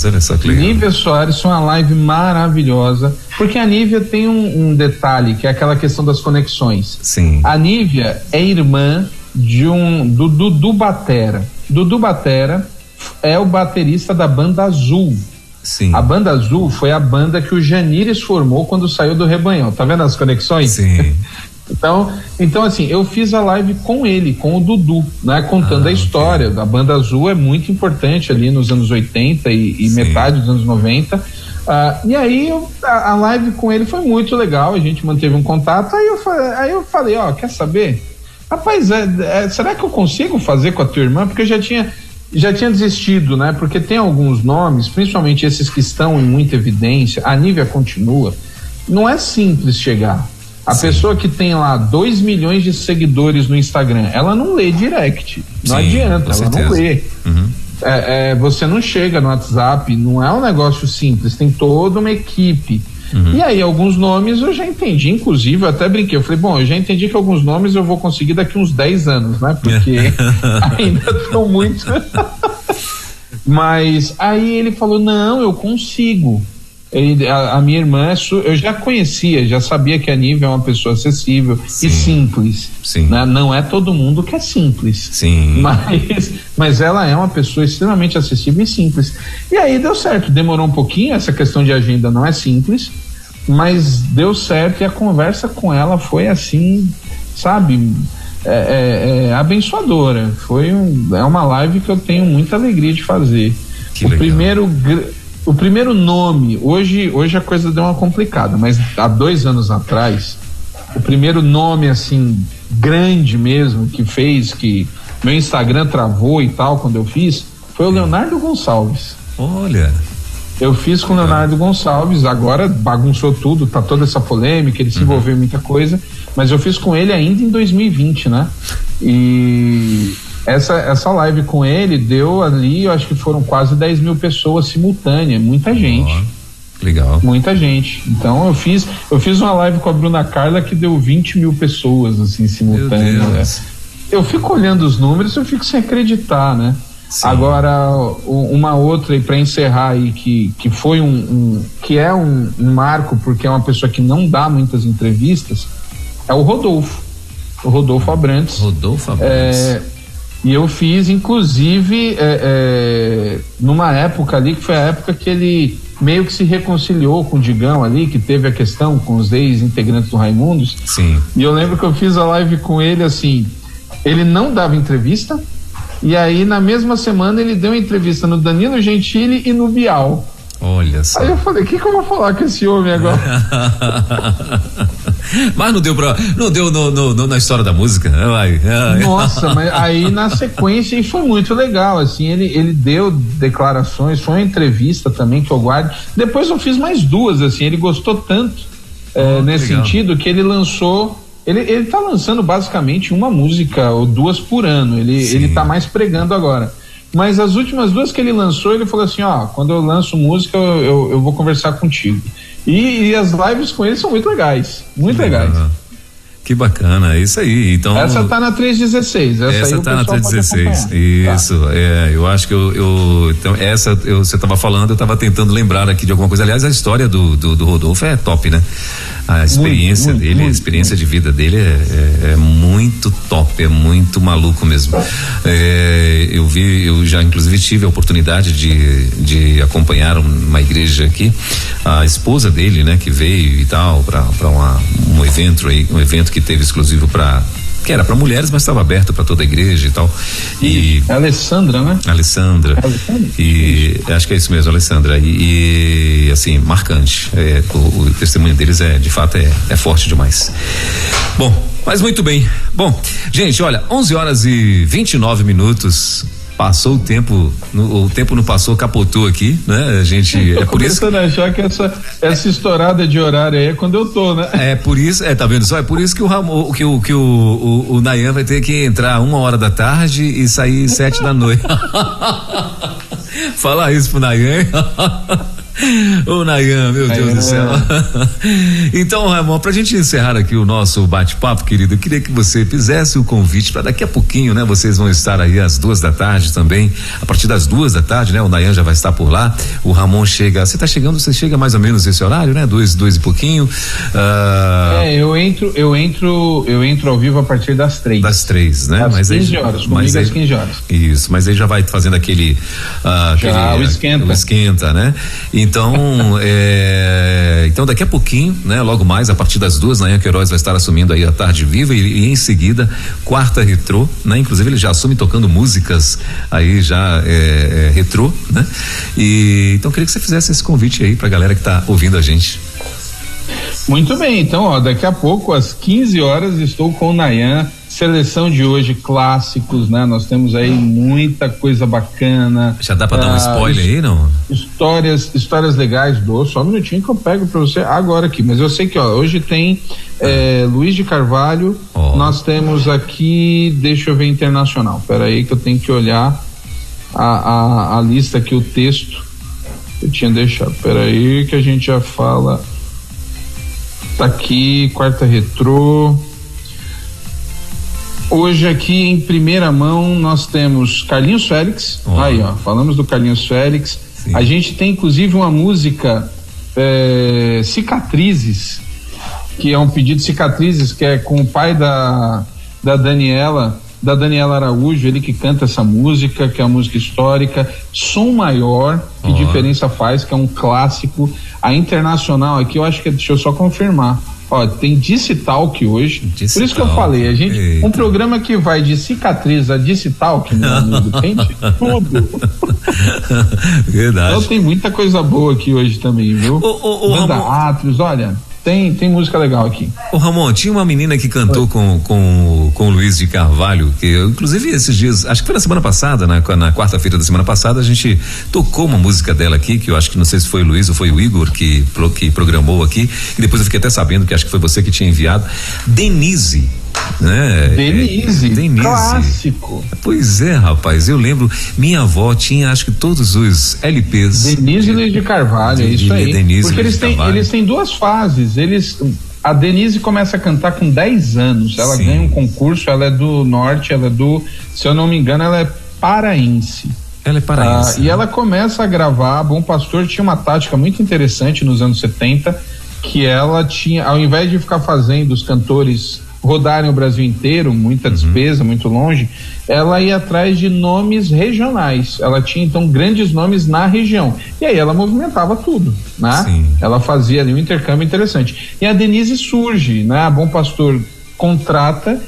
Speaker 3: olha só que legal. Nívia Soares foi uma live maravilhosa, porque a Nívia tem um detalhe, que é aquela questão das conexões.
Speaker 2: Sim.
Speaker 3: A Nívia é irmã do Dudu Batera. Dudu Batera é o baterista da Banda Azul.
Speaker 2: Sim.
Speaker 3: A Banda Azul foi a banda que o Janires formou quando saiu do Rebanhão. Tá vendo as conexões?
Speaker 2: Sim.
Speaker 3: Então assim, eu fiz a live com ele, com o Dudu, né? Contando a história. A Banda Azul é muito importante ali nos anos 80 e metade dos anos 90. E aí a live com ele foi muito legal, a gente manteve um contato, aí eu falei, ó, quer saber? Rapaz, será que eu consigo fazer com a tua irmã? Porque eu já tinha desistido, né? Porque tem alguns nomes, principalmente esses que estão em muita evidência, a Nívia continua, não é simples chegar. A pessoa que tem lá 2 milhões de seguidores no Instagram, ela não lê direct, não adianta, ela não lê. Você não chega no WhatsApp, não é um negócio simples, tem toda uma equipe. E aí alguns nomes eu já entendi, inclusive eu até brinquei, eu falei, bom, eu já entendi que alguns nomes eu vou conseguir daqui uns 10 anos, né? Porque ainda estão muito. Mas aí ele falou, não, eu consigo. A minha irmã, eu já conhecia, já sabia que a Nívia é uma pessoa acessível e simples. Né? Não é todo mundo que é simples. Mas ela é uma pessoa extremamente acessível e simples. E aí deu certo, demorou um pouquinho, essa questão de agenda não é simples, mas deu certo e a conversa com ela foi assim, sabe, abençoadora. É uma live que eu tenho muita alegria de fazer. O primeiro nome, hoje a coisa deu uma complicada, mas há 2 anos atrás, o primeiro nome assim, grande mesmo, que fez que meu Instagram travou e tal, quando eu fiz, foi o Leonardo Gonçalves.
Speaker 2: Olha.
Speaker 3: Eu fiz com o Leonardo Gonçalves, agora bagunçou tudo, tá toda essa polêmica, ele se envolveu em muita coisa, mas eu fiz com ele ainda em 2020, né? E essa live com ele deu ali, eu acho que foram quase 10 mil pessoas simultâneas, muita gente.
Speaker 2: Legal.
Speaker 3: Muita gente. Então eu fiz uma live com a Bruna Carla que deu 20 mil pessoas, assim, simultâneas. Eu fico olhando os números, eu fico sem acreditar, né? Sim. Agora, uma outra, e para encerrar aí, que foi que é um marco, porque é uma pessoa que não dá muitas entrevistas, é o Rodolfo Abrantes. E eu fiz, inclusive, numa época ali, que foi a época que ele meio que se reconciliou com o Digão ali, que teve a questão com os ex-integrantes do Raimundos.
Speaker 2: Sim.
Speaker 3: E eu lembro que eu fiz a live com ele, assim, ele não dava entrevista, e aí na mesma semana ele deu entrevista no Danilo Gentili e no Bial.
Speaker 2: Olha só.
Speaker 3: Aí eu falei, o que eu vou falar com esse homem agora?
Speaker 2: Mas não deu na história da música.
Speaker 3: Nossa, mas aí na sequência, e foi muito legal, assim, ele deu declarações, foi uma entrevista também que eu guardo. Depois eu fiz mais 2, assim, ele gostou tanto nesse sentido que ele lançou. Ele tá lançando basicamente uma música ou 2 por ano. Ele tá mais pregando agora. Mas as últimas 2 que ele lançou, ele falou assim, ó, quando eu lanço música, eu vou conversar contigo. E as lives com ele são muito legais. Muito legais.
Speaker 2: Que bacana, isso aí. Então,
Speaker 3: essa tá na 316.
Speaker 2: Essa tá na 316. Isso, tá. Eu acho que então você tava falando, eu tava tentando lembrar aqui de alguma coisa. Aliás, a história do Rodolfo é top, né? A experiência dele, a experiência de vida dele é muito top, é muito maluco mesmo. Eu já inclusive tive a oportunidade de acompanhar uma igreja aqui, a esposa dele, né, que veio e tal, para um evento que teve exclusivo que era para mulheres, mas estava aberto para toda a igreja e tal. E
Speaker 3: Alessandra, né?
Speaker 2: Alessandra. E acho que é isso mesmo, Alessandra. E assim, marcante. O testemunho deles de fato é forte demais. Bom, mas muito bem. Bom, gente, olha, 11h29. Passou o tempo não passou, capotou aqui, né? A gente
Speaker 3: é por isso que achar que essa estourada de horário aí é quando eu tô, né?
Speaker 2: É por isso, tá vendo só? É por isso que o Nayan vai ter que entrar 1h da tarde e sair 7 da noite. Falar isso pro Nayan. Ô Nayan, meu Deus do céu. Então, Ramon, pra gente encerrar aqui o nosso bate-papo, querido, eu queria que você fizesse o convite para daqui a pouquinho, né? Vocês vão estar aí às 2 da tarde também, a partir das 2 da tarde, né? O Nayan já vai estar por lá, o Ramon chega, você chega mais ou menos esse horário, né? 2 e pouquinho.
Speaker 3: Eu entro ao vivo a partir das 3.
Speaker 2: Das 3, né?
Speaker 3: Às 15 horas, comigo às 15 horas.
Speaker 2: Isso, mas aí já vai fazendo aquele
Speaker 3: o esquenta.
Speaker 2: O esquenta, né? Então, então daqui a pouquinho, né? Logo mais, a partir das 2, Nayan Queiroz vai estar assumindo aí a Tarde Viva e em seguida, Quarta Retrô, né? Inclusive ele já assume tocando músicas aí já retrô, né? E então queria que você fizesse esse convite aí pra galera que tá ouvindo a gente.
Speaker 3: Muito bem, então, ó, daqui a pouco, às 15 horas, estou com o Nayan. Seleção de hoje, clássicos, né? Nós temos aí muita coisa bacana.
Speaker 2: Já dá pra dar um spoiler aí, não?
Speaker 3: Histórias legais, só um minutinho que eu pego pra você agora aqui, mas eu sei que, ó, hoje tem Luiz de Carvalho, nós temos aqui, deixa eu ver, internacional, peraí que eu tenho que olhar a lista aqui, o texto, eu tinha deixado, peraí que a gente já fala, tá aqui, Quarta Retrô. Hoje aqui em primeira mão nós temos Carlinhos Félix, aí ó, falamos do Carlinhos Félix. Sim. A gente tem inclusive uma música Cicatrizes, que é um pedido de Cicatrizes, que é com o pai da Daniela Araújo, ele que canta essa música, que é uma música histórica. Som Maior, que diferença faz, que é um clássico. A internacional aqui, eu acho que deixa eu só confirmar. Ó, tem Discitalk hoje. Por isso que eu falei, a gente, um programa que vai de cicatriz a Discitalk, meu amigo, tem de tudo.
Speaker 2: Verdade.
Speaker 3: Então tem muita coisa boa aqui hoje também, viu? Banda Atros, olha, tem música legal aqui.
Speaker 2: Ô Ramon, tinha uma menina que cantou com o Luiz de Carvalho, que eu, inclusive esses dias, acho que foi na semana passada, na quarta-feira da semana passada, a gente tocou uma música dela aqui, que eu acho que não sei se foi o Luiz ou foi o Igor que programou aqui, e depois eu fiquei até sabendo que acho que foi você que tinha enviado. Denise, né?
Speaker 3: Denise, clássico.
Speaker 2: Pois é, rapaz, eu lembro, minha avó tinha acho que todos os LPs.
Speaker 3: Denise e Luiz de Carvalho, é isso aí. Denise, porque eles têm duas fases, a Denise começa a cantar com 10 anos, ela ganha um concurso, ela é do norte, se eu não me engano, ela é paraense.
Speaker 2: Ela é paraense.
Speaker 3: E ela começa a gravar, Bom Pastor tinha uma tática muito interessante nos anos 70, que ela tinha, ao invés de ficar fazendo os cantores rodarem o Brasil inteiro, muita despesa, muito longe, ela ia atrás de nomes regionais. Ela tinha então grandes nomes na região. E aí ela movimentava tudo, né? Sim. Ela fazia ali um intercâmbio interessante. E a Denise surge, né? A Bom Pastor contrata,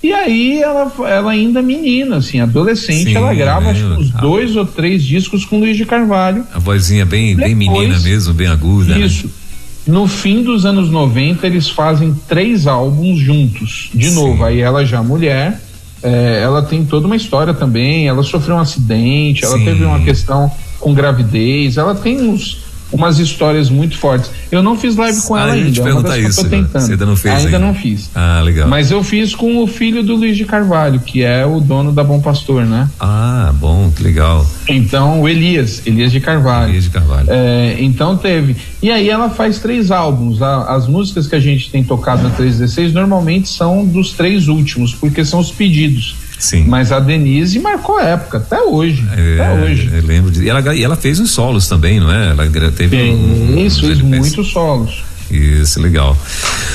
Speaker 3: e aí ela ainda menina, assim, adolescente, ela grava acho que uns 2 ou 3 discos com Luiz de Carvalho.
Speaker 2: A vozinha bem menina mesmo, bem aguda.
Speaker 3: Isso. Né? No fim dos anos 90, eles fazem 3 álbuns juntos. De novo, aí ela já mulher, ela tem toda uma história também, ela sofreu um acidente, ela teve uma questão com gravidez, ela tem umas histórias muito fortes. Eu não fiz live com ela ainda.
Speaker 2: Você ainda não fez?
Speaker 3: Ainda não fiz.
Speaker 2: Ah, legal.
Speaker 3: Mas eu fiz com o filho do Luiz de Carvalho, que é o dono da Bom Pastor, né?
Speaker 2: Ah, bom, que legal.
Speaker 3: Então, o Elias de Carvalho.
Speaker 2: Elias de Carvalho.
Speaker 3: Então teve. E aí ela faz 3 álbuns. As músicas que a gente tem tocado na 316 normalmente são dos 3 últimos, porque são os pedidos.
Speaker 2: Sim.
Speaker 3: Mas a Denise marcou época, até hoje.
Speaker 2: Eu lembro disso. E ela fez uns solos também, não é? Ela teve
Speaker 3: fez muitos solos.
Speaker 2: Isso, legal.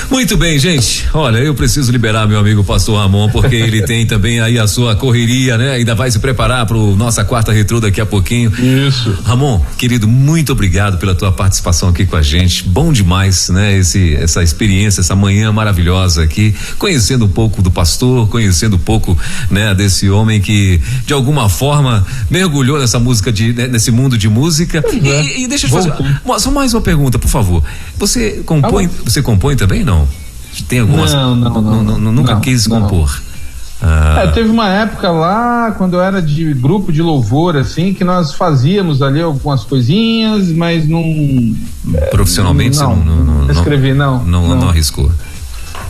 Speaker 2: Muito bem, gente. Olha, eu preciso liberar meu amigo Pastor Ramon, porque ele tem também aí a sua correria, né? Ainda vai se preparar para nossa quarta retrô daqui a pouquinho.
Speaker 3: Isso.
Speaker 2: Ramon, querido, muito obrigado pela tua participação aqui com a gente. Bom demais, né? Essa experiência, essa manhã maravilhosa aqui, conhecendo um pouco do pastor, conhecendo um pouco, né? Desse homem que de alguma forma mergulhou nessa música nesse mundo de música. E deixa eu fazer só mais uma pergunta, por favor. Você compõe também, não? Tem algumas?
Speaker 3: Não.
Speaker 2: Nunca quis compor.
Speaker 3: Teve uma época lá, quando eu era de grupo de louvor, assim, que nós fazíamos ali algumas coisinhas, mas não.
Speaker 2: Profissionalmente
Speaker 3: não,
Speaker 2: você não
Speaker 3: escrevi,
Speaker 2: não arriscou.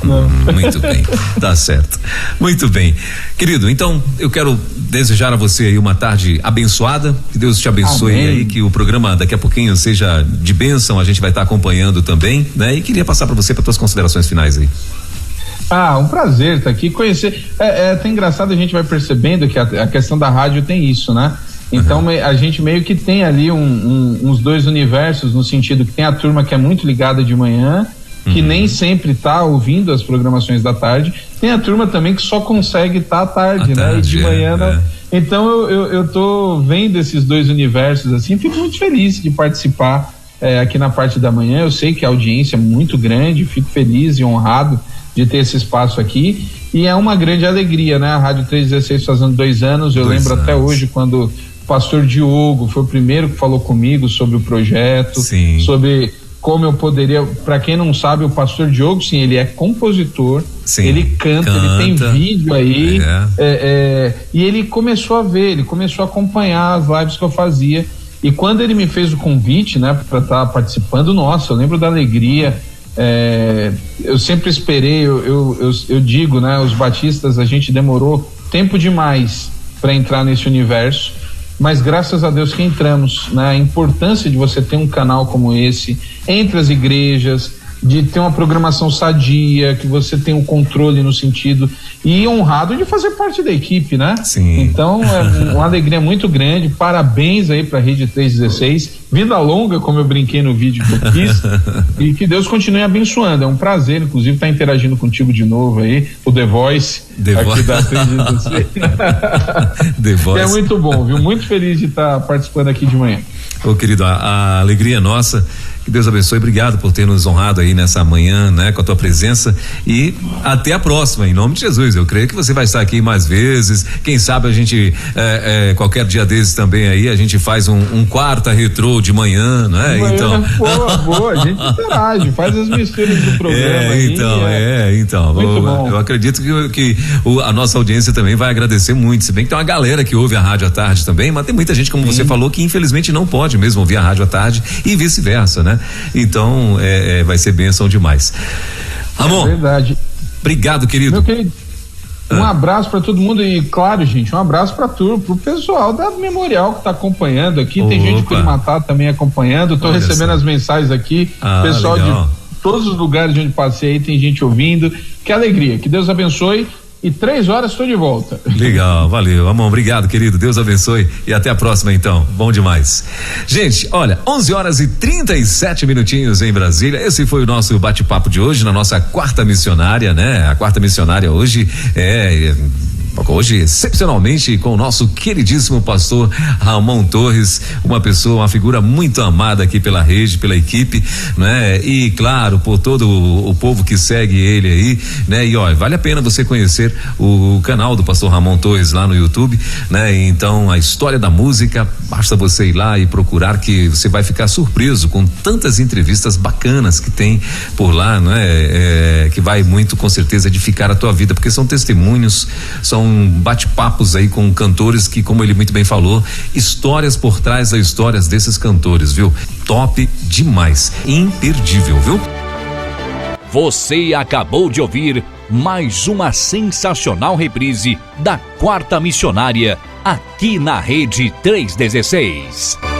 Speaker 2: Muito bem, tá certo. Muito bem. Querido, então eu quero desejar a você aí uma tarde abençoada, que Deus te abençoe. Amém. Aí, que o programa daqui a pouquinho seja de bênção, a gente vai estar acompanhando também, né? E queria passar para você para tuas considerações finais aí.
Speaker 3: Um prazer estar aqui, conhecer. É até engraçado, a gente vai percebendo que a questão da rádio tem isso, né? Então a gente meio que tem ali uns 2 universos, no sentido que tem a turma que é muito ligada de manhã, que nem sempre tá ouvindo as programações da tarde, tem a turma também que só consegue estar à tarde, né? E de manhã Então eu tô vendo esses dois universos assim, fico muito feliz de participar aqui na parte da manhã. Eu sei que a audiência é muito grande, fico feliz e honrado de ter esse espaço aqui, e é uma grande alegria, né? A Rádio 316 fazendo 2 anos, eu lembro até hoje quando o pastor Diogo foi o primeiro que falou comigo sobre o projeto,
Speaker 2: sim,
Speaker 3: sobre como eu poderia, para quem não sabe, o pastor Diogo, sim, ele é compositor, sim, ele canta, ele tem vídeo aí, e ele começou a ver, ele começou a acompanhar as lives que eu fazia, e quando ele me fez o convite, né, para estar participando, nossa, eu lembro da alegria. Eu sempre esperei, eu digo, né, os batistas, a gente demorou tempo demais para entrar nesse universo, mas graças a Deus que entramos, né? A importância de você ter um canal como esse entre as igrejas, de ter uma programação sadia, que você tem um controle no sentido, e honrado de fazer parte da equipe, né?
Speaker 2: Sim.
Speaker 3: Então é uma alegria muito grande, parabéns aí pra Rede 316, vida longa, como eu brinquei no vídeo que eu fiz, e que Deus continue abençoando. É um prazer, inclusive, estar interagindo contigo de novo aí, o The Voice, aqui da 316.
Speaker 2: The Voice.
Speaker 3: É muito bom, viu? Muito feliz de estar participando aqui de manhã.
Speaker 2: Ô, querido, a alegria é nossa. Que Deus abençoe, obrigado por ter nos honrado aí nessa manhã, né, com a tua presença, e até a próxima, em nome de Jesus. Eu creio que você vai estar aqui mais vezes, quem sabe a gente qualquer dia desses também aí, a gente faz um quarta retrô de manhã, né? Então.
Speaker 3: Boa, a gente interage, faz as misturas do programa
Speaker 2: então. Eu acredito que a nossa audiência também vai agradecer muito, se bem que tem uma galera que ouve a rádio à tarde também, mas tem muita gente, como você falou, que infelizmente não pode mesmo ouvir a rádio à tarde e vice-versa, né? Então, vai ser bênção demais. Ramon.
Speaker 3: É verdade.
Speaker 2: Obrigado, querido.
Speaker 3: Meu querido, um abraço para todo mundo e, claro, gente, um abraço para pro pessoal da Memorial que tá acompanhando aqui. Tem gente de Curimatá também acompanhando. Tô recebendo as mensagens aqui. Pessoal legal. De todos os lugares onde passei aí, tem gente ouvindo. Que alegria. Que Deus abençoe. E 3 horas estou de volta.
Speaker 2: Legal, valeu, Ramon, obrigado, querido, Deus abençoe e até a próxima então, bom demais. Gente, olha, 11h37 em Brasília, esse foi o nosso bate-papo de hoje na nossa quarta missionária, né? A quarta missionária hoje hoje, excepcionalmente, com o nosso queridíssimo pastor Ramon Torres, uma figura muito amada aqui pela rede, pela equipe, né? E claro, por todo o povo que segue ele aí, né? E olha, vale a pena você conhecer o canal do pastor Ramon Torres lá no YouTube, né? Então, a história da música, basta você ir lá e procurar, que você vai ficar surpreso com tantas entrevistas bacanas que tem por lá, né? Que vai muito, com certeza, edificar a tua vida, porque são testemunhos, são bate-papos aí com cantores que, como ele muito bem falou, histórias por trás das histórias desses cantores, viu? Top demais, imperdível, viu?
Speaker 1: Você acabou de ouvir mais uma sensacional reprise da Quarta Missionária aqui na Rede 316.